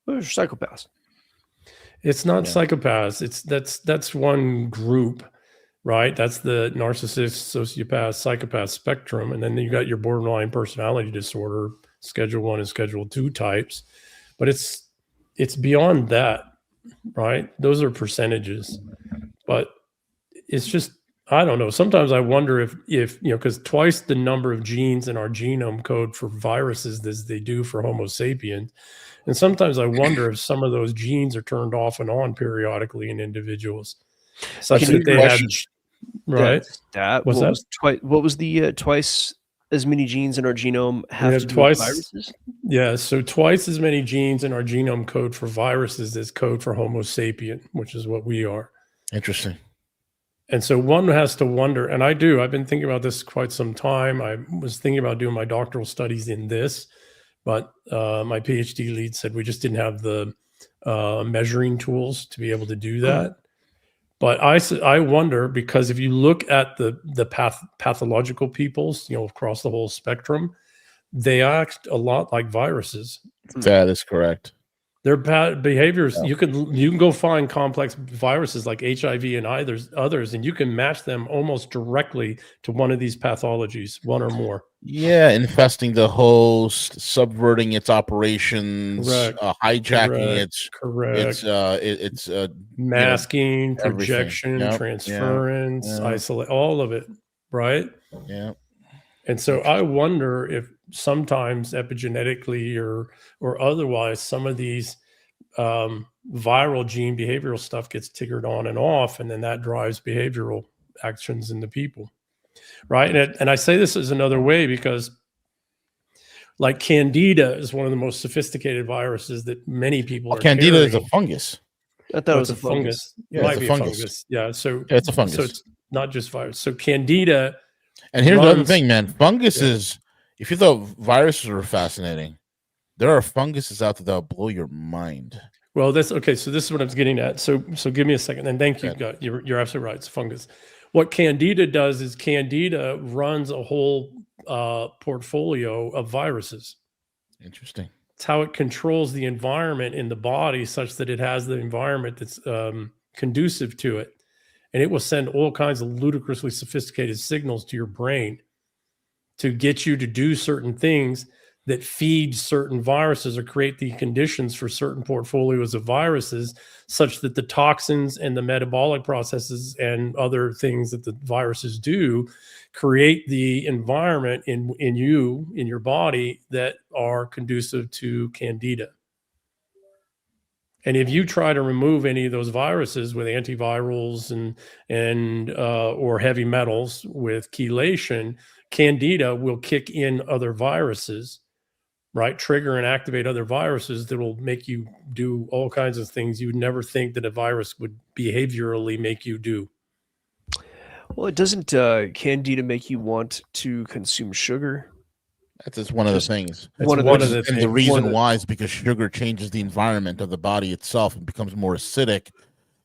Those are psychopaths. It's not psychopaths. It's that's one group, right? That's the narcissist, sociopath, psychopath spectrum, and then you got your borderline personality disorder, Schedule 1 and Schedule 2 types. But it's beyond that, right? Those are percentages, but it's just, I don't know. Sometimes I wonder if you know, because twice the number of genes in our genome code for viruses as they do for Homo sapiens. And sometimes I wonder if some of those genes are turned off and on periodically in individuals, such that they had, right? What was the twice as many genes in our genome have to do with viruses? Yeah, so twice as many genes in our genome code for viruses as code for Homo sapien, which is what we are. Interesting. And so one has to wonder, and I've been thinking about this quite some time. I was thinking about doing my doctoral studies in this, but my PhD lead said we just didn't have the measuring tools to be able to do that. But I wonder, because if you look at the pathological peoples, you know, across the whole spectrum, they act a lot like viruses. That is correct. Their behaviors, you can go find complex viruses like HIV and others, and you can match them almost directly to one of these pathologies, one or more. Yeah, infesting the host, subverting its operations, hijacking its masking, projection, transference, isolate, all of it, right? Yeah. And so I wonder if sometimes epigenetically or otherwise, some of these viral gene behavioral stuff gets triggered on and off, and then that drives behavioral actions in the people, right? And I say this as another way because, like, Candida is one of the most sophisticated viruses that many people are Candida carrying. is a fungus. I thought it was a fungus. Yeah, it's a fungus. Yeah, so it's a fungus. So it's not just virus. So Candida. And here's the other thing, man. Funguses, if you thought viruses were fascinating, there are funguses out there that'll blow your mind. Well, that's okay. So this is what I was getting at. So give me a second. And thank you. You're absolutely right. It's fungus. What Candida does is Candida runs a whole portfolio of viruses. Interesting. It's how it controls the environment in the body such that it has the environment that's conducive to it. And it will send all kinds of ludicrously sophisticated signals to your brain to get you to do certain things that feed certain viruses or create the conditions for certain portfolios of viruses, such that the toxins and the metabolic processes and other things that the viruses do create the environment in your body that are conducive to Candida. And if you try to remove any of those viruses with antivirals and or heavy metals with chelation, Candida will kick in other viruses, right? Trigger and activate other viruses that will make you do all kinds of things you would never think that a virus would behaviorally make you do. Well, it doesn't Candida make you want to consume sugar? That's just one of the things. One of the things. The reason why is because sugar changes the environment of the body itself and becomes more acidic.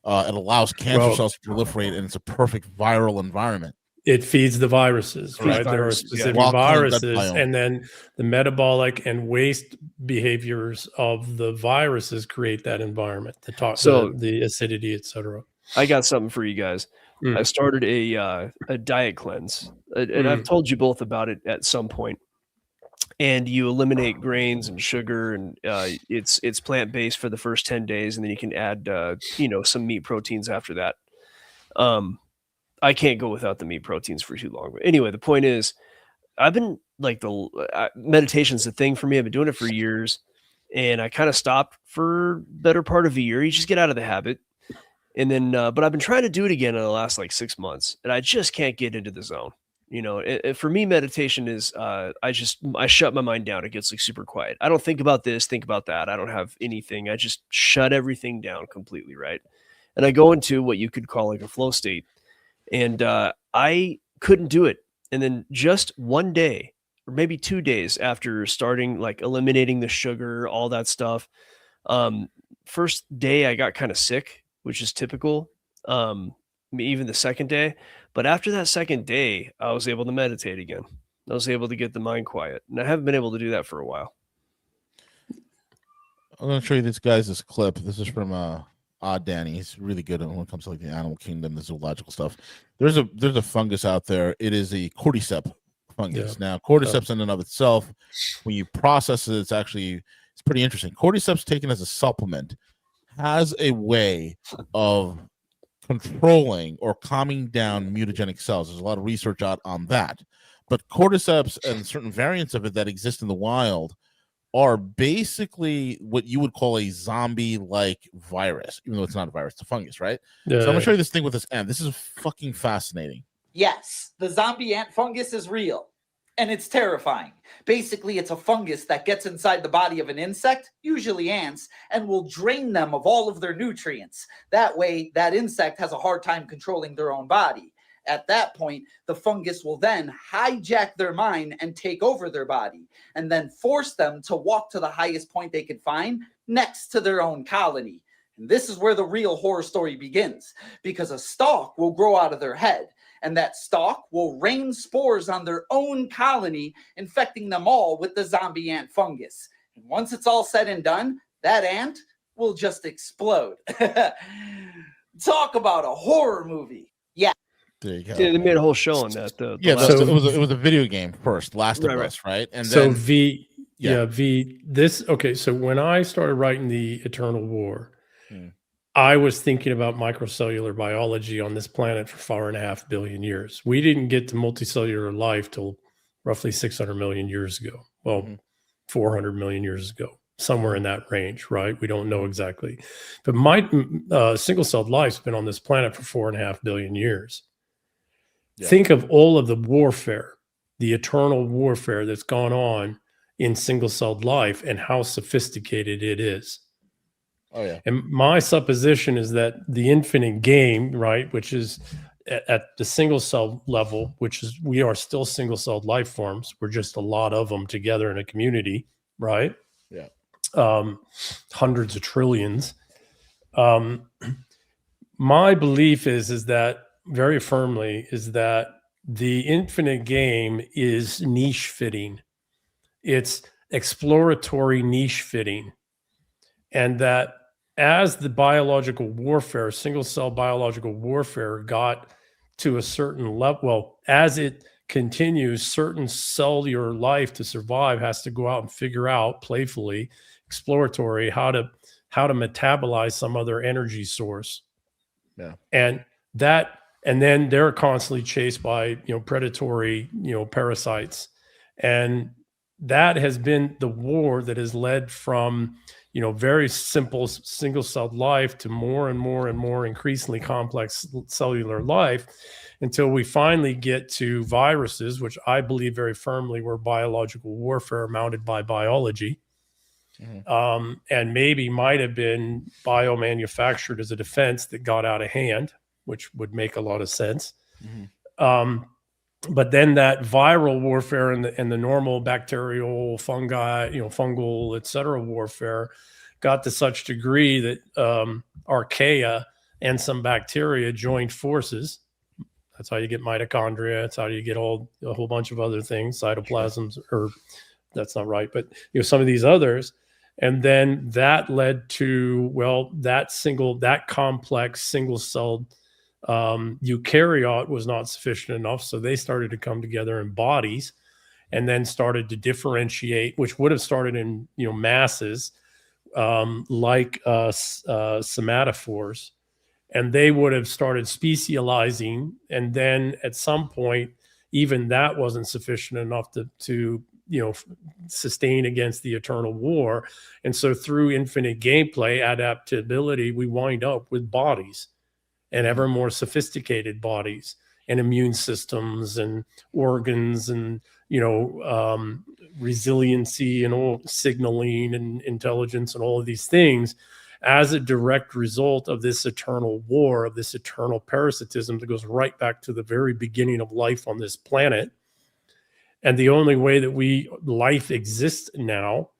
It allows cancer cells to proliferate, and it's a perfect viral environment. It feeds the viruses, right? There are specific viruses, and then the metabolic and waste behaviors of the viruses create that environment, the acidity, etc. I got something for you guys. I started a diet cleanse, and I've told you both about it at some point. And you eliminate grains and sugar, and it's plant-based for the first 10 days, and then you can add some meat proteins after that. I can't go without the meat proteins for too long. But anyway, the point is, I've been like meditation's a thing for me. I've been doing it for years, and I kind of stopped for better part of a year. You just get out of the habit. And then, but I've been trying to do it again in the last like 6 months, and I just can't get into the zone. For me, meditation is, I shut my mind down. It gets like super quiet. I don't think about this, think about that. I don't have anything. I just shut everything down completely. Right. And I go into what you could call like a flow state. And I couldn't do it. And then just one day or maybe 2 days after starting like eliminating the sugar, all that stuff, first day I got kind of sick, which is typical. Even the second day, but after that second day, I was able to meditate again. I was able to get the mind quiet, and I haven't been able to do that for a while. I'm going to show you this clip. This is from Odd Danny. He's really good when it comes to like the animal kingdom, the zoological stuff. There's a fungus out there. It is a cordyceps fungus. Yeah. Now, cordyceps in and of itself, when you process it, it's pretty interesting. Cordyceps taken as a supplement has a way of controlling or calming down mutagenic cells. There's a lot of research out on that. But cordyceps and certain variants of it that exist in the wild are basically what you would call a zombie-like virus, even though it's not a virus, it's a fungus, right? Yeah, so I'm going to show you this thing with this ant. This is fucking fascinating. Yes, the zombie ant fungus is real. And it's terrifying. Basically, it's a fungus that gets inside the body of an insect, usually ants, and will drain them of all of their nutrients. That way, that insect has a hard time controlling their own body. At that point, the fungus will then hijack their mind and take over their body, and then force them to walk to the highest point they can find next to their own colony. And this is where the real horror story begins, because a stalk will grow out of their head. And that stalk will rain spores on their own colony, infecting them all with the zombie ant fungus. And once it's all said and done, that ant will just explode. Talk about a horror movie. Yeah. There you go. Yeah, they made a whole show on that. It was a video game first, Last of Us, right? And so then, so when I started writing the Eternal War, I was thinking about microcellular biology on this planet for 4.5 billion years. We didn't get to multicellular life till roughly 600 million years ago. Well, 400 million years ago, somewhere in that range, right? We don't know exactly. But my single-celled life's been on this planet for 4.5 billion years. Yeah. Think of all of the warfare, the eternal warfare that's gone on in single-celled life and how sophisticated it is. Oh, yeah. And my supposition is that the infinite game, right, which is at the single cell level, which is we are still single celled life forms. We're just a lot of them together in a community, right? Yeah. Hundreds of trillions. My belief is that very firmly is that the infinite game is niche fitting. It's exploratory niche fitting. And that as the biological warfare, single cell biological warfare got to a certain level, well, as it continues, certain cellular life to survive has to go out and figure out playfully, exploratory, how to metabolize some other energy source. Yeah. And then they're constantly chased by, predatory, parasites. And that has been the war that has led from, very simple single-celled life to more and more and more increasingly complex cellular life until we finally get to viruses, which I believe very firmly were biological warfare mounted by biology, and maybe might have been biomanufactured as a defense that got out of hand, which would make a lot of sense. But then that viral warfare and the normal bacterial, fungi, fungal, et cetera, warfare got to such degree that archaea and some bacteria joined forces. That's how you get mitochondria. That's how you get a whole bunch of other things, cytoplasms, or that's not right, but some of these others. And then that led to, that complex single-celled eukaryote was not sufficient enough, so they started to come together in bodies and then started to differentiate, which would have started in masses like somatophores, and they would have started specializing. And then at some point, even that wasn't sufficient enough to sustain against the eternal war. And so through infinite gameplay, adaptability, we wind up with bodies, and ever more sophisticated bodies, and immune systems and organs, and resiliency and all signaling and intelligence and all of these things as a direct result of this eternal war, of this eternal parasitism that goes right back to the very beginning of life on this planet. And the only way that life exists now,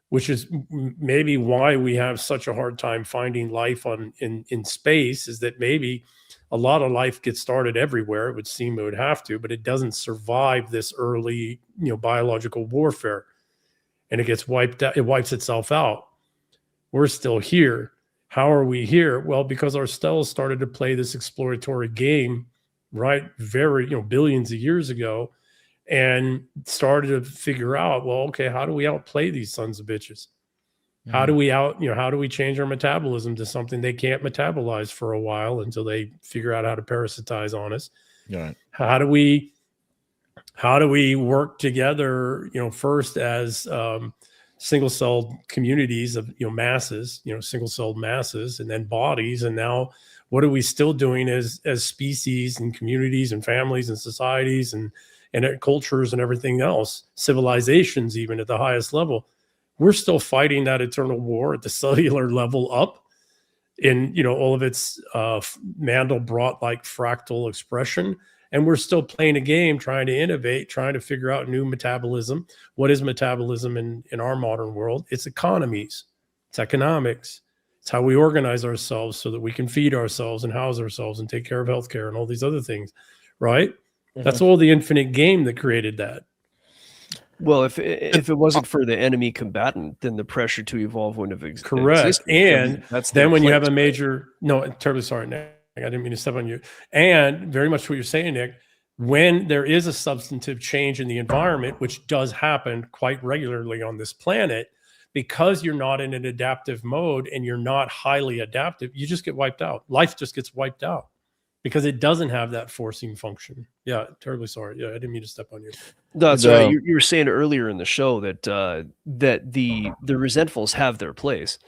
which is maybe why we have such a hard time finding life in space, is that maybe a lot of life gets started everywhere. It would seem it would have to, but it doesn't survive this early, biological warfare, and it gets wiped out. It wipes itself out. We're still here. How are we here? Well, because our cells started to play this exploratory game, right? Very, billions of years ago, and started to figure out, well, okay, how do we outplay these sons of bitches? How do we how do we change our metabolism to something they can't metabolize for a while until they figure out how to parasitize on us? Right. How do we work together, first as single-celled communities of masses, single-celled masses, and then bodies, and now what are we still doing as species and communities and families and societies and cultures and everything else, civilizations even at the highest level? We're still fighting that eternal war at the cellular level up in all of its Mandelbrot-like fractal expression. And we're still playing a game, trying to innovate, trying to figure out new metabolism. What is metabolism in our modern world? It's economies, it's economics. It's how we organize ourselves so that we can feed ourselves and house ourselves and take care of healthcare and all these other things, right? Mm-hmm. That's all the infinite game that created that. Well, if it wasn't for the enemy combatant, then the pressure to evolve wouldn't have existed. Correct. And then when you have a major, no, I'm terribly sorry, Nick. I didn't mean to step on you. And very much what you're saying, Nick, when there is a substantive change in the environment, which does happen quite regularly on this planet, because you're not in an adaptive mode and you're not highly adaptive, you just get wiped out. Life just gets wiped out because it doesn't have that forcing function. Yeah, terribly sorry. Yeah, I didn't mean to step on you. No, that's right. You were saying earlier in the show that that the resentfuls have their place.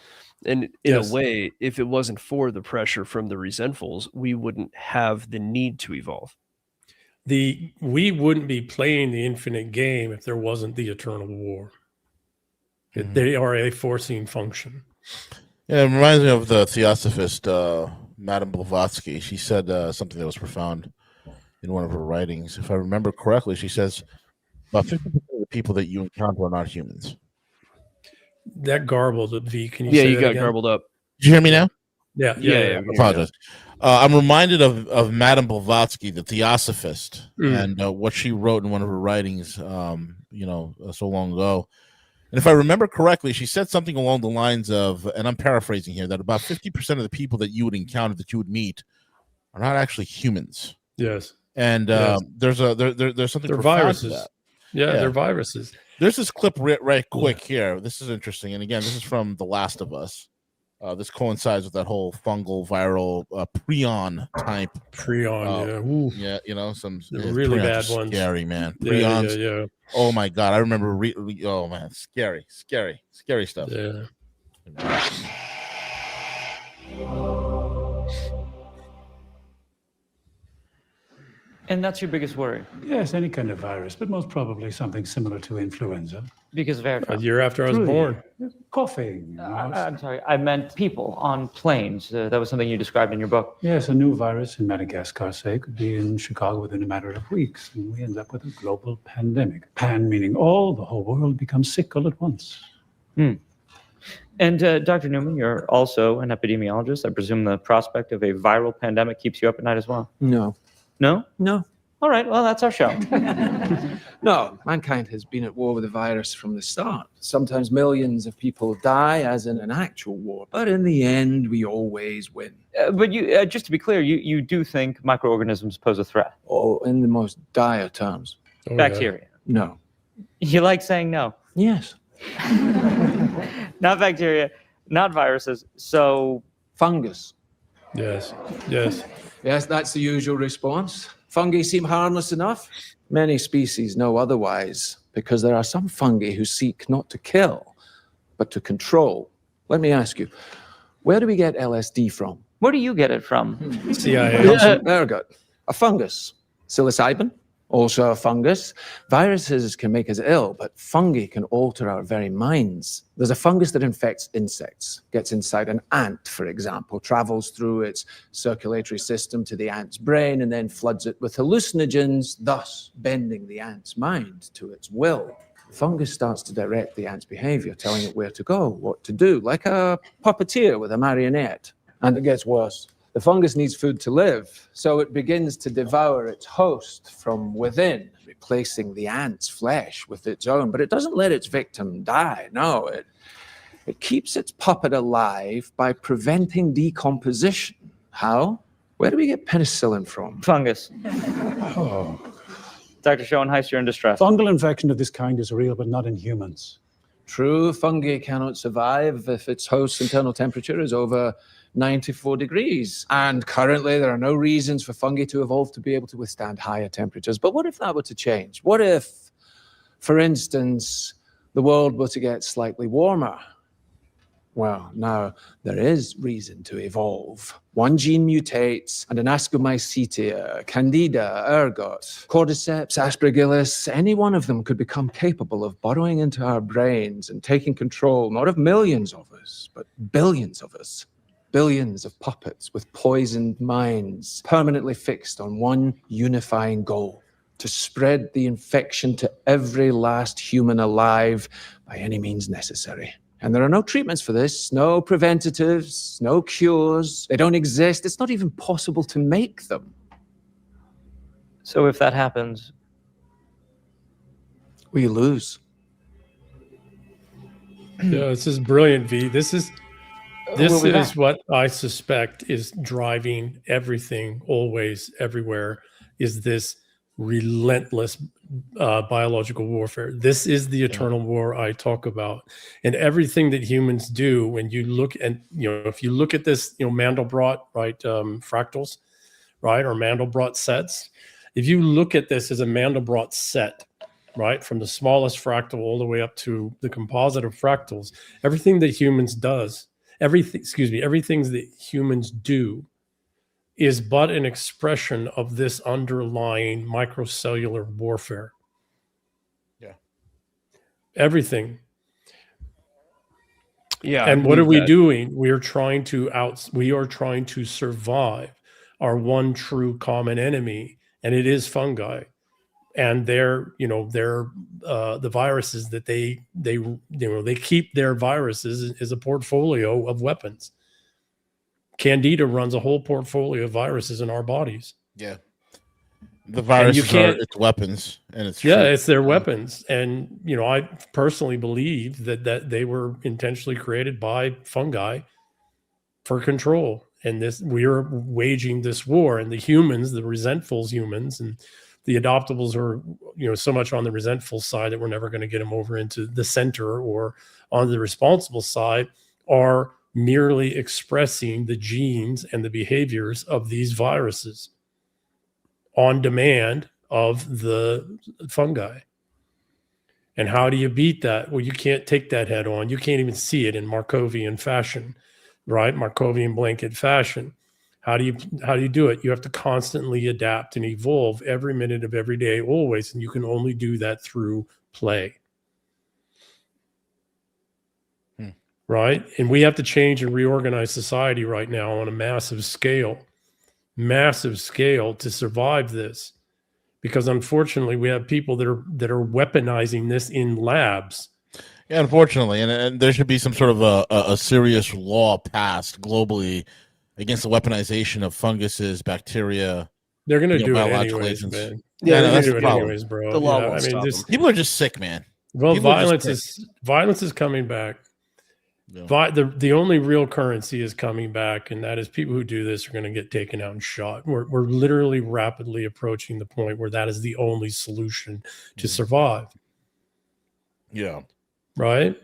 And in a way, if it wasn't for the pressure from the resentfuls, we wouldn't have the need to evolve. We wouldn't be playing the infinite game if there wasn't the eternal war. Mm-hmm. They are a forcing function. Yeah, it reminds me of the theosophist, Madame Blavatsky. She said something that was profound in one of her writings. If I remember correctly, she says about 50% of the people that you encounter are not humans. That garbled, V. Can you? Yeah, say you that got again? garbled up. Did you hear me now? Yeah. I apologize. I'm reminded of Madame Blavatsky, the theosophist, and what she wrote in one of her writings, so long ago. And if I remember correctly, she said something along the lines of, and I'm paraphrasing here, that about 50% of the people that you would encounter, that you would meet, are not actually humans. Yes. And there's something. They're viruses. Yeah, they're viruses. There's this clip right quick here. This is interesting. And again, this is from The Last of Us. This coincides with that whole fungal viral prion type. Prion, some really bad ones. Scary, man. Prions. Yeah. Oh my God, I remember. Oh man, scary stuff. Yeah. And that's your biggest worry? Yes, any kind of virus, but most probably something similar to influenza. Because of air travel. A year after I was born. Coughing. I'm sorry, I meant people on planes. That was something you described in your book. Yes, a new virus in Madagascar, say, could be in Chicago within a matter of weeks, and we end up with a global pandemic. Pan meaning the whole world becomes sick all at once. And Dr. Newman, you're also an epidemiologist. I presume the prospect of a viral pandemic keeps you up at night as well? No. No? No. All right, well, that's our show. No, mankind has been at war with the virus from the start. Sometimes millions of people die, as in an actual war, but in the end, we always win. But you, just to be clear, you do think microorganisms pose a threat? Oh, in the most dire terms. Bacteria? No. You like saying no? Yes. Not bacteria, not viruses, so... Fungus. Yes. Yes. Yes, that's the usual response. Fungi seem harmless enough. Many species know otherwise, because there are some fungi who seek not to kill, but to control. Let me ask you, where do we get LSD from? Where do you get it from? CIA. Comes from ergot, a fungus. Psilocybin, also a fungus. Viruses can make us ill, but fungi can alter our very minds. There's a fungus that infects insects, gets inside an ant, for example, travels through its circulatory system to the ant's brain, and then floods it with hallucinogens, thus bending the ant's mind to its will. The fungus starts to direct the ant's behavior, telling it where to go, what to do, like a puppeteer with a marionette. And it gets worse. The fungus needs food to live, so it begins to devour its host from within, replacing the ant's flesh with its own. But it doesn't let its victim die. No, it keeps its puppet alive by preventing decomposition. How? Where do we get penicillin from? Fungus. Oh. Dr. Schoenheis, you're in distress. Fungal infection of this kind is real, but not in humans. True, fungi cannot survive if its host's internal temperature is over 94 degrees. And currently, there are no reasons for fungi to evolve to be able to withstand higher temperatures. But what if that were to change? What if, for instance, the world were to get slightly warmer? Well, now there is reason to evolve. One gene mutates, and an Ascomycetia, Candida, ergot, Cordyceps, Aspergillus, any one of them could become capable of burrowing into our brains and taking control, not of millions of us, but billions of us. Billions of puppets with poisoned minds, permanently fixed on one unifying goal: to spread the infection to every last human alive by any means necessary. And there are no treatments for this, no preventatives, no cures. They don't exist. It's not even possible to make them. So if that happens, we lose. Yeah, this is brilliant, V. This is what I suspect is driving everything, always, everywhere, is this relentless biological warfare. This is the eternal war I talk about. And everything that humans do, when you look at, if you look at this, Mandelbrot, right, fractals, right, or Mandelbrot sets, if you look at this as a Mandelbrot set, right, from the smallest fractal all the way up to the composite of fractals, everything that humans does, everything that humans do is but an expression of this underlying microcellular warfare. Yeah. Everything. Yeah. And what are we doing? We are trying to survive our one true common enemy, and it is fungi. And they're the viruses that they keep their viruses as a portfolio of weapons. Candida runs a whole portfolio of viruses in our bodies. Yeah. The viruses are its weapons, and it's it's their weapons. And I personally believe that they were intentionally created by fungi for control. And we are waging this war, and the humans, the resentful humans, and the adoptables are, so much on the resentful side that we're never going to get them over into the center, or on the responsible side are merely expressing the genes and the behaviors of these viruses on demand of the fungi. And how do you beat that? Well, you can't take that head on. You can't even see it in Markovian fashion, right? Markovian blanket fashion. How do you do it? You have to constantly adapt and evolve every minute of every day, always. And you can only do that through play. Right? And we have to change and reorganize society right now on a massive scale to survive this. Because unfortunately, we have people that are weaponizing this in labs. Yeah, unfortunately. And there should be some sort of a serious law passed globally against the weaponization of funguses, bacteria. They're going to do it anyways, man. Yeah, they're going to do it anyways, bro. The law won't stop them. People are just sick, man. Well, violence is coming back. Yeah. The only real currency is coming back, and that is people who do this are going to get taken out and shot. We're literally rapidly approaching the point where that is the only solution to survive. Yeah. Right?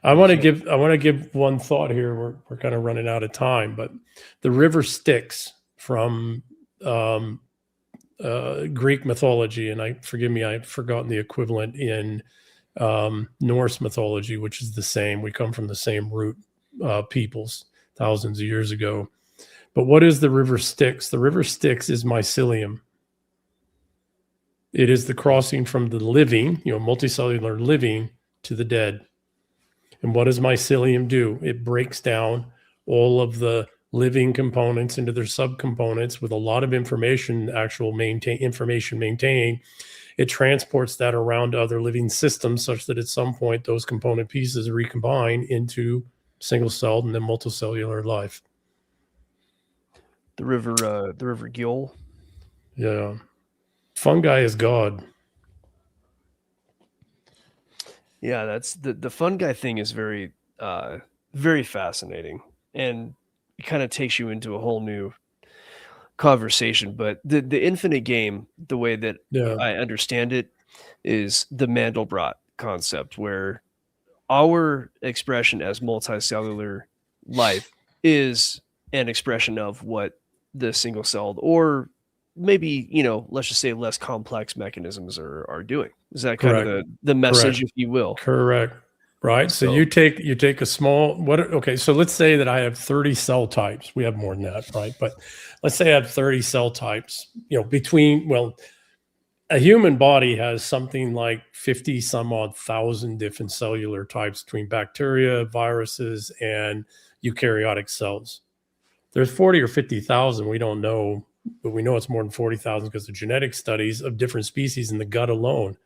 I want to give one thought here. We're kind of running out of time, but the river Styx from Greek mythology, and forgive me, I've forgotten the equivalent in Norse mythology, which is the same. We come from the same root peoples thousands of years ago. But what is the river Styx? The river Styx is mycelium. It is the crossing from the living, multicellular living, to the dead. And what does mycelium do? It breaks down all of the living components into their subcomponents with a lot of information, information maintaining. It transports that around to other living systems such that at some point those component pieces recombine into single-celled and then multicellular life. The river Gyol. Yeah. Fungi is God. Yeah, that's the fungi thing is very very fascinating, and it kind of takes you into a whole new conversation. But the infinite game, the way that I understand it, is the Mandelbrot concept, where our expression as multicellular life is an expression of what the single-celled, or maybe, let's just say less complex mechanisms are doing. Is that kind of the message, if you will? Correct. Right. So you take a small, so let's say that I have 30 cell types. We have more than that, right? But let's say I have 30 cell types, a human body has something like 50 some odd thousand different cellular types between bacteria, viruses, and eukaryotic cells. There's 40 or 50,000. We don't know, but we know it's more than 40,000 because of genetic studies of different species in the gut alone.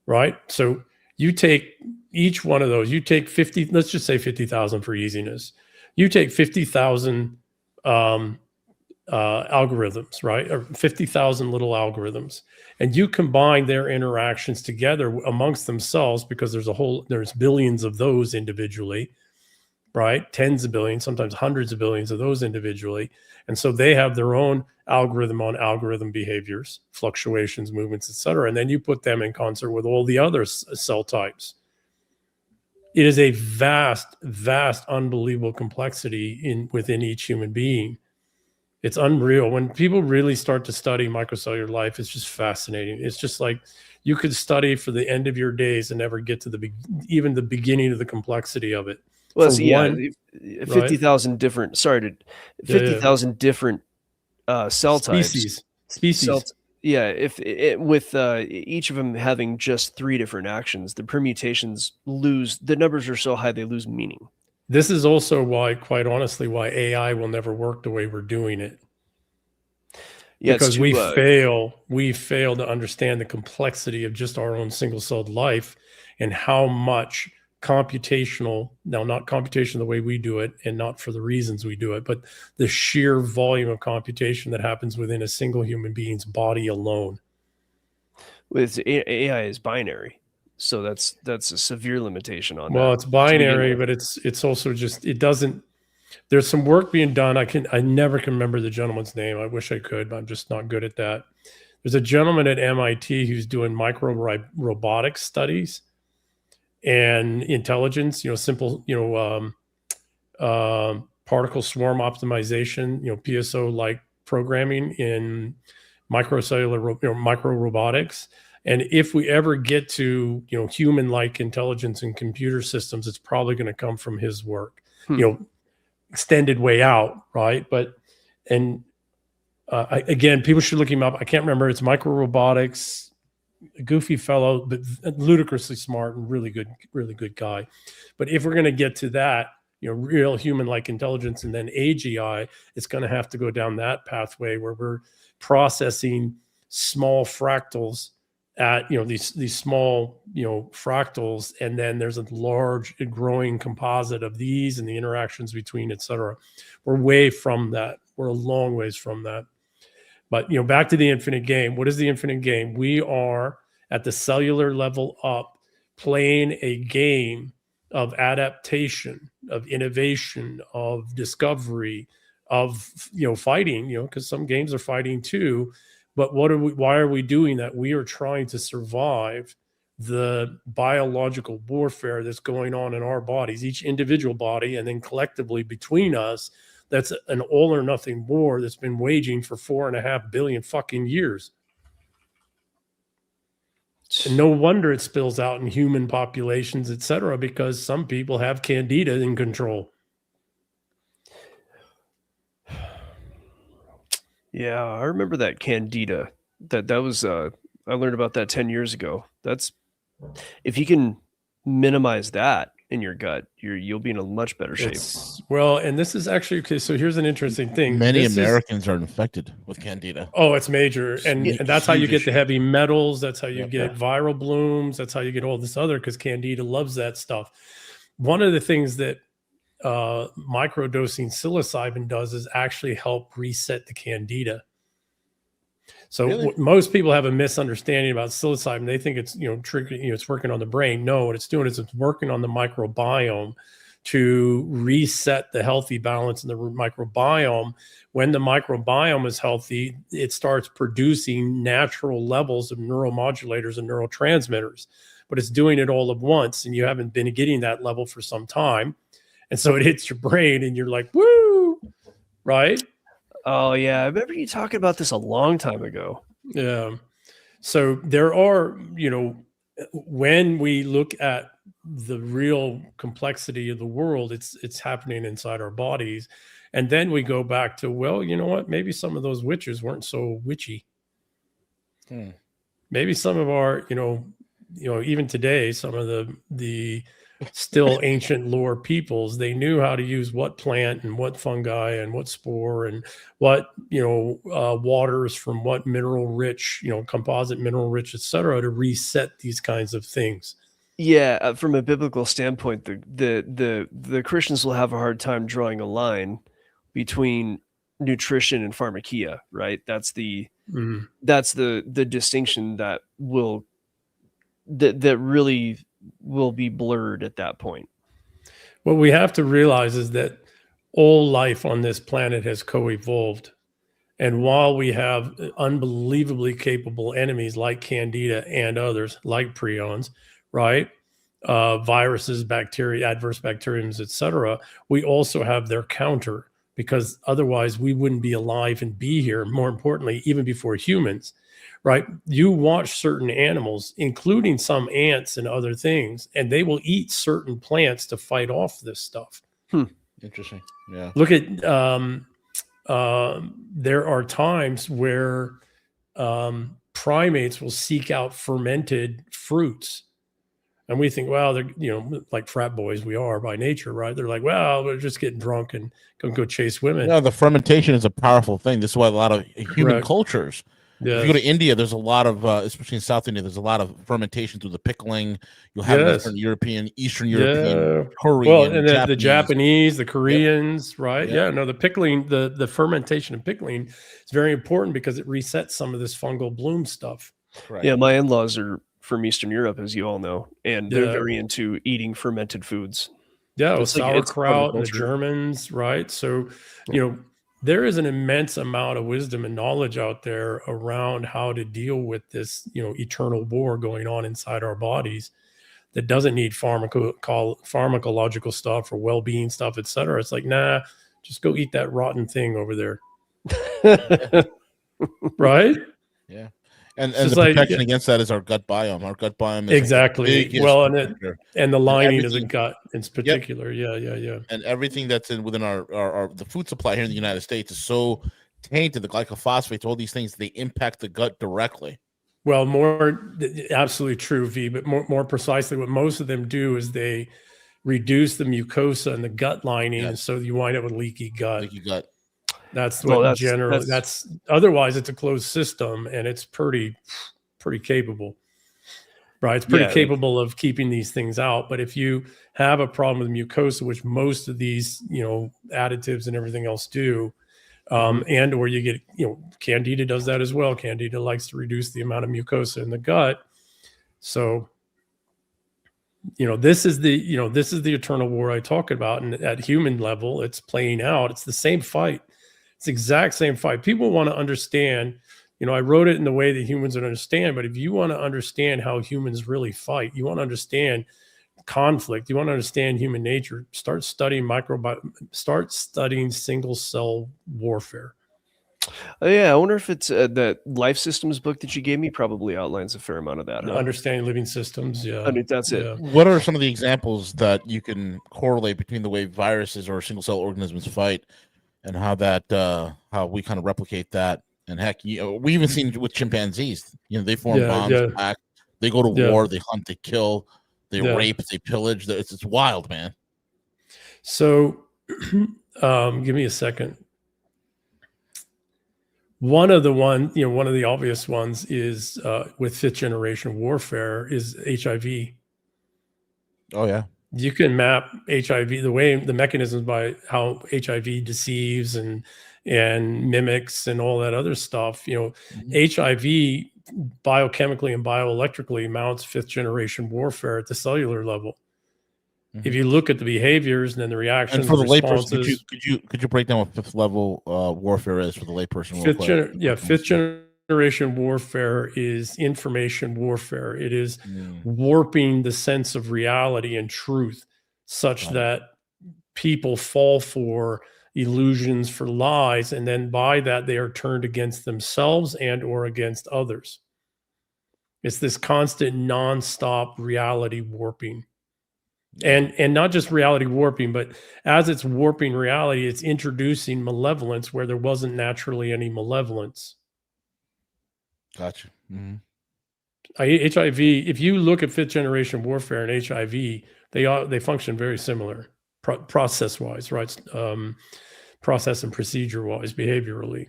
Right. So you take each one of those, you take 50, let's just say 50,000 for easiness. You take 50,000 algorithms, right? Or 50,000 little algorithms, and you combine their interactions together amongst themselves, because there's billions of those individually, right? Tens of billions, sometimes hundreds of billions of those individually. And so they have their own algorithm on algorithm behaviors, fluctuations, movements, et cetera. And then you put them in concert with all the other cell types. It is a vast, vast, unbelievable complexity within each human being. It's unreal. When people really start to study microcellular life, it's just fascinating. It's just like you could study for the end of your days and never get to even the beginning of the complexity of it. Well, 50,000 different. 50,000 different cell types. Species. With each of them having just 3 different actions, the permutations the numbers are so high they lose meaning. This is also why, quite honestly, why AI will never work the way we're doing it. Yeah, because we fail to understand the complexity of just our own single-celled life, and how much computational, now not computation the way we do it and not for the reasons we do it, but the sheer volume of computation that happens within a single human being's body alone. With AI is binary, so that's a severe limitation on that. Well, it's binary, but it's also just, it doesn't, there's some work being done. I never can remember the gentleman's name. I wish I could, but I'm just not good at that. There's a gentleman at MIT who's doing micro robotics studies and intelligence, simple, particle swarm optimization, PSO like programming in microcellular, micro robotics. And if we ever get to, human-like intelligence in computer systems, it's probably going to come from his work, extended way out. Right. But, again, people should look him up. I can't remember. It's micro robotics. A goofy fellow, but ludicrously smart and really good guy. But if we're going to get to that, real human-like intelligence and then AGI, it's going to have to go down that pathway where we're processing small fractals at, these small, fractals. And then there's a large growing composite of these and the interactions between, et cetera. We're way from that. We're a long ways from that. But, back to the infinite game. What is the infinite game? We are at the cellular level up playing a game of adaptation, of innovation, of discovery, of, fighting, because some games are fighting too. But why are we doing that? We are trying to survive the biological warfare that's going on in our bodies, each individual body, and then collectively between us. That's an all or nothing war that's been waging for 4.5 billion fucking years. And no wonder it spills out in human populations, et cetera, because some people have candida in control. Yeah, I remember that candida. That was I learned about that 10 years ago. That's, if you can minimize that in your gut, you'll be in a much better shape. Well, and this is actually, okay, so here's an interesting thing. Many Americans are infected with candida. Oh, it's major. And that's how you get the heavy metals. That's how you get viral blooms. That's how you get all this other, because candida loves that stuff. One of the things that microdosing psilocybin does is actually help reset the candida. So most people have a misunderstanding about psilocybin. They think it's, triggering, it's working on the brain. No, what it's doing is it's working on the microbiome to reset the healthy balance in the microbiome. When the microbiome is healthy, it starts producing natural levels of neuromodulators and neurotransmitters, but it's doing it all at once, and you haven't been getting that level for some time. And so it hits your brain and you're like, woo, right? Oh, yeah. I remember you talking about this a long time ago. Yeah. So there are, when we look at the real complexity of the world, it's happening inside our bodies. And then we go back to, well, you know what? Maybe some of those witches weren't so witchy. Maybe some of our, even today, some of the still ancient lore peoples, they knew how to use what plant and what fungi and what spore and what, waters from what mineral rich, composite mineral rich, et cetera, to reset these kinds of things. Yeah. From a biblical standpoint, the Christians will have a hard time drawing a line between nutrition and pharmakia, right? That's the distinction that really will be blurred at that point. What we have to realize is that all life on this planet has co-evolved. And while we have unbelievably capable enemies like candida and others like prions, right? Viruses, bacteria, adverse bacteriums, et cetera, we also have their counter, because otherwise we wouldn't be alive and be here. More importantly, even before humans. Right? You watch certain animals, including some ants and other things, and they will eat certain plants to fight off this stuff. Interesting. Yeah. Look at, there are times where primates will seek out fermented fruits. And we think, well, they're, like frat boys we are by nature, right? They're like, well, we're just getting drunk and go chase women. Yeah, the fermentation is a powerful thing. This is why a lot of human cultures, if you go to India, there's a lot of, especially in South India, there's a lot of fermentation through the pickling. You'll have Eastern European, Korean, well, and the Japanese, the Koreans, right? Yeah, no, the pickling, the fermentation and pickling is very important because it resets some of this fungal bloom stuff. Correct. Yeah, my in-laws are from Eastern Europe, as you all know, and they're very into eating fermented foods. Yeah, well, sauerkraut, and the Germans, right? So, there is an immense amount of wisdom and knowledge out there around how to deal with this, eternal war going on inside our bodies that doesn't need pharmacological stuff or well-being stuff, et cetera. It's like, nah, just go eat that rotten thing over there. Right? Yeah. And the protection against that is our gut biome. Our gut biome is exactly and the lining of the gut in particular. Yeah. And everything that's within our the food supply here in the United States is so tainted. The glycophosphates, all these things, they impact the gut directly. Well, absolutely true, V. But more precisely, what most of them do is they reduce the mucosa and the gut lining, and so you wind up with leaky gut. That's what generally. That's otherwise it's a closed system, and it's pretty capable, right? It's pretty capable of keeping these things out. But if you have a problem with mucosa, which most of these additives and everything else do, and or you get candida does that as well. Candida likes to reduce the amount of mucosa in the gut. So this is the eternal war I talk about, and at human level, it's playing out. It's the same fight. It's the exact same fight. People want to understand, I wrote it in the way that humans would understand. But if you want to understand how humans really fight, you want to understand conflict, you want to understand human nature, start studying start studying single cell warfare. Oh, yeah, I wonder if it's the Life Systems book that you gave me probably outlines a fair amount of that. Huh? Understanding living systems. Yeah. I mean, that's it. What are some of the examples that you can correlate between the way viruses or single cell organisms fight and how how we kind of replicate that? And heck, we even seen with chimpanzees, they form bonds, pack, they go to war, they hunt, they kill, they rape, they pillage. It's wild, man. So give me a second. One of the obvious ones is with fifth generation warfare is HIV. Oh yeah. You can map HIV, the mechanisms by how HIV deceives and mimics and all that other stuff. HIV biochemically and bioelectrically mounts fifth generation warfare at the cellular level. Mm-hmm. If you look at the behaviors and then the reactions, and for the layperson, could you break down what fifth level warfare is for the layperson? Fifth generation warfare is information warfare. It is warping the sense of reality and truth such that people fall for illusions, for lies, and then by that they are turned against themselves and or against others. It's this constant nonstop reality warping. And not just reality warping, but as it's warping reality, it's introducing malevolence where there wasn't naturally any malevolence. Gotcha. Mm-hmm. HIV, if you look at fifth generation warfare and HIV, they function very similar process wise, right? Process and procedure wise, behaviorally.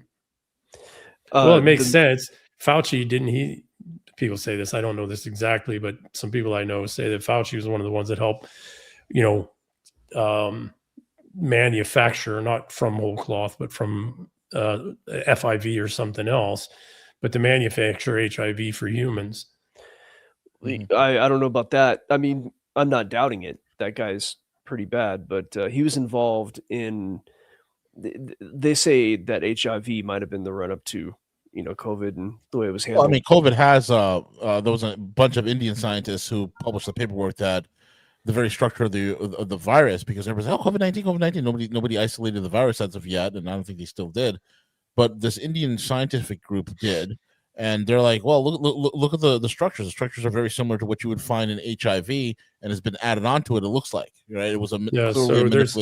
Well, it makes sense. Fauci, people say this, I don't know this exactly, but some people I know say that Fauci was one of the ones that helped, manufacture, not from whole cloth, but from FIV or something else, but to manufacture HIV for humans. I don't know about that. I mean, I'm not doubting it. That guy's pretty bad, but he was involved in, they say that HIV might have been the run up to COVID and the way it was handled. Well, I mean, COVID has there was a bunch of Indian scientists who published the paperwork that the very structure of the virus, because everyone's like, COVID-19. Nobody isolated the virus as of yet, and I don't think they still did. But this Indian scientific group did, and they're like, well, look at the structures. The structures are very similar to what you would find in HIV, and has been added onto it. It looks like, right? It was so there's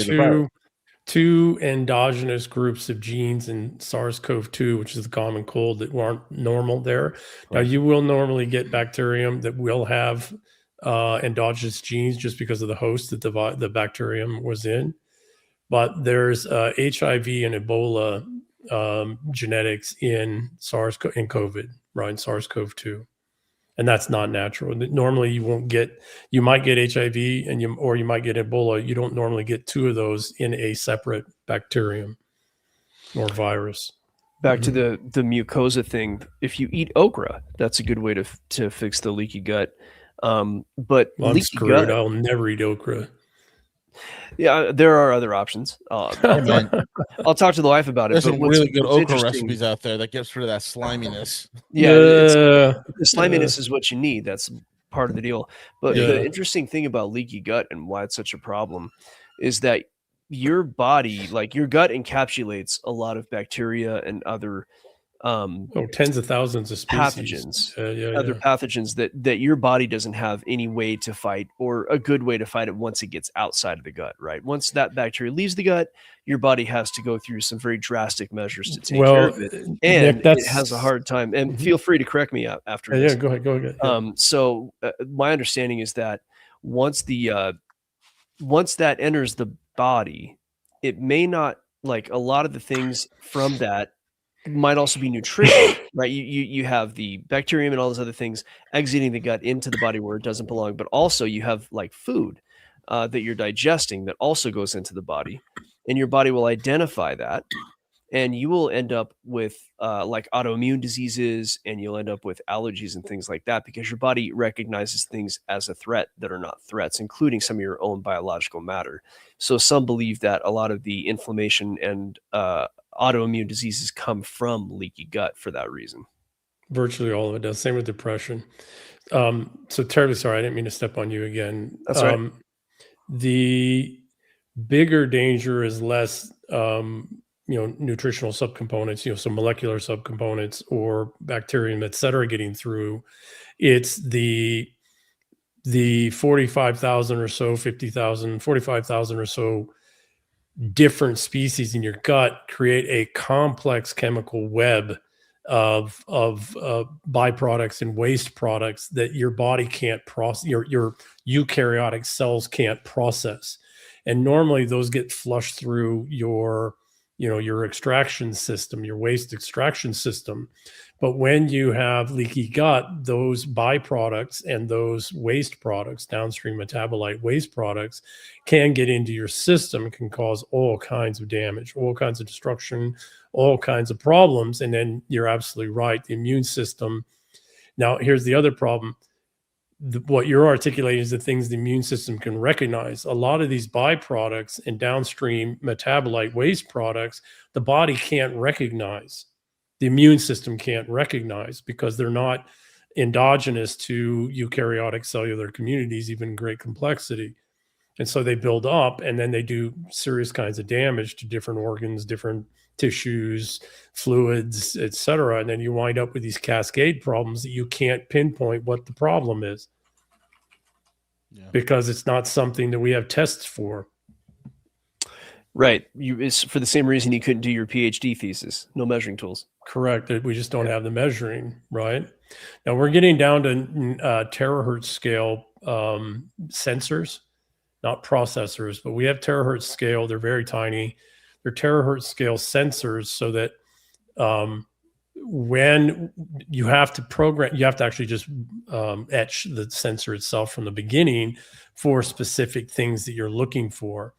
two endogenous groups of genes in SARS-CoV-2, which is the common cold, that aren't normal there. Right. Now, you will normally get bacterium that will have endogenous genes just because of the host that the bacterium was in. But there's HIV and Ebola genetics in COVID, right? In SARS-CoV-2. And that's not natural. Normally, you might get HIV or you might get Ebola. You don't normally get two of those in a separate bacterium or virus. Back to the mucosa thing. If you eat okra, that's a good way to fix the leaky gut. But I'm screwed. I'll never eat okra. Yeah, there are other options. I'll talk to the wife about it. There's some really good okra recipes out there that gets rid of that sliminess. Yeah, the sliminess is what you need. That's part of the deal. But the interesting thing about leaky gut and why it's such a problem is that your body, like your gut, encapsulates a lot of bacteria and other tens of thousands of species. Pathogens, pathogens that your body doesn't have any way to fight, or a good way to fight it once it gets outside of the gut, right? Once that bacteria leaves the gut, your body has to go through some very drastic measures to take care of it, and it has a hard time. And feel free to correct me after this. Yeah, go ahead. Yeah. So my understanding is that once that enters the body, it may not, like a lot of the things from that might also be nutrition, right? You have the bacterium and all those other things exiting the gut into the body where it doesn't belong, but also you have like food that you're digesting that also goes into the body, and your body will identify that, and you will end up with like autoimmune diseases, and you'll end up with allergies and things like that, because your body recognizes things as a threat that are not threats, including some of your own biological matter. So some believe that a lot of the inflammation and autoimmune diseases come from leaky gut for that reason. Virtually all of it does. Same with depression. So terribly sorry. I didn't mean to step on you again. That's right. The bigger danger is less, nutritional subcomponents, some molecular subcomponents or bacterium, et cetera, getting through. It's the 45,000 or so, 50,000, 45,000 or so different species in your gut create a complex chemical web of byproducts and waste products that your body can't process, your eukaryotic cells can't process. And normally those get flushed through your extraction system, your waste extraction system. But when you have leaky gut, those byproducts and those waste products, downstream metabolite waste products, can get into your system and can cause all kinds of damage, all kinds of destruction, all kinds of problems. And then you're absolutely right. The immune system. Now, here's the other problem. What you're articulating is the things the immune system can recognize. A lot of these byproducts and downstream metabolite waste products, the body can't recognize. The immune system can't recognize because they're not endogenous to eukaryotic cellular communities, even great complexity. And so they build up and then they do serious kinds of damage to different organs, different tissues, fluids, et cetera. And then you wind up with these cascade problems that you can't pinpoint what the problem is. Because it's not something that we have tests for. Right. It's for the same reason you couldn't do your PhD thesis. No measuring tools. Correct. We just don't have the measuring, right? Now we're getting down to terahertz scale sensors, not processors, but we have terahertz scale. They're very tiny. They're terahertz scale sensors so that when you have to program, you have to actually just etch the sensor itself from the beginning for specific things that you're looking for.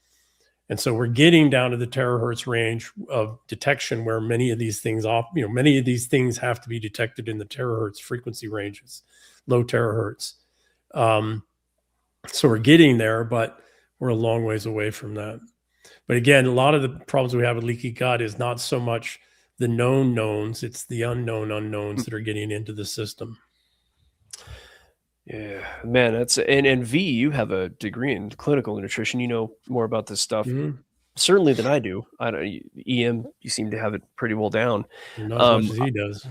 And so we're getting down to the terahertz range of detection where many of these things have to be detected in the terahertz frequency ranges, low terahertz. So we're getting there, but we're a long ways away from that. But again, a lot of the problems we have with leaky gut is not so much the known knowns, it's the unknown unknowns that are getting into the system. Yeah, man, and V, you have a degree in clinical nutrition. You know more about this stuff certainly than I do. I don't. EM, you seem to have it pretty well down. Not as much as he does.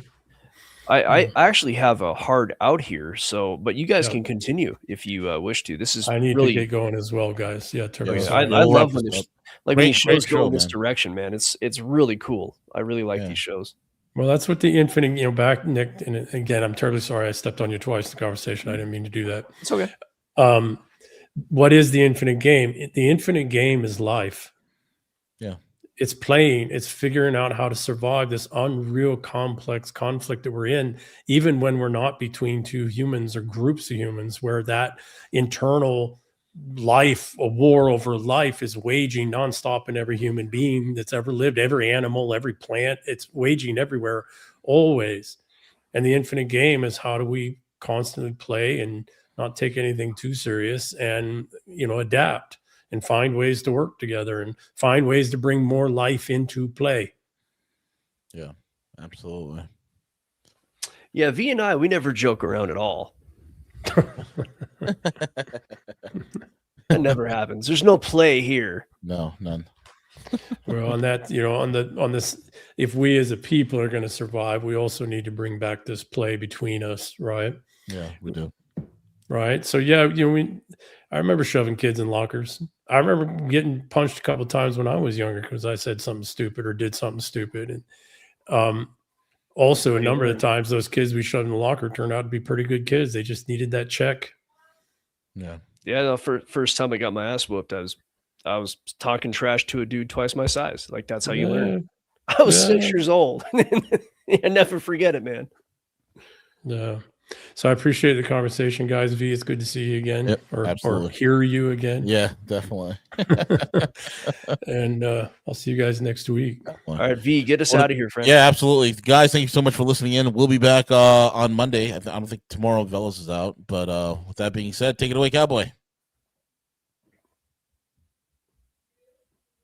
I actually have a hard out here, but you guys can continue if you wish to. This is I need really, to get going as well, guys. Yeah, I love when these shows go in this direction, man. It's really cool. I really like these shows. Well, that's what the infinite, back, Nick, and again, I'm terribly sorry I stepped on you twice in the conversation. I didn't mean to do that. It's okay. What is the infinite game? The infinite game is life. Yeah. It's playing, it's figuring out how to survive this unreal complex conflict that we're in, even when we're not between two humans or groups of humans, where that internal life, a war over life, is waging nonstop in every human being that's ever lived, every animal, every plant. It's waging everywhere, always. And the infinite game is how do we constantly play and not take anything too serious and, adapt and find ways to work together and find ways to bring more life into play. Yeah, absolutely. Yeah, V and I, we never joke around at all. That never happens. There's no play here. No, none. Well, on that, on this, if we as a people are going to survive, we also need to bring back this play between us, right? Yeah, we do. Right. So yeah, I remember shoving kids in lockers. I remember getting punched a couple of times when I was younger because I said something stupid or did something stupid. And also a number of times those kids we shoved in the locker turned out to be pretty good kids. They just needed that check. Yeah. Yeah. No, first time I got my ass whooped, I was talking trash to a dude twice my size. Like that's how you learn. I was 6 years old. I never forget it, man. Yeah. So I appreciate the conversation, guys. V, it's good to see you again, or hear you again. Yeah, definitely. And I'll see you guys next week. All right, V, get us out of here, friend. Yeah, absolutely. Guys, thank you so much for listening in. We'll be back on Monday. I don't think tomorrow Velas is out. But with that being said, take it away, Cowboy.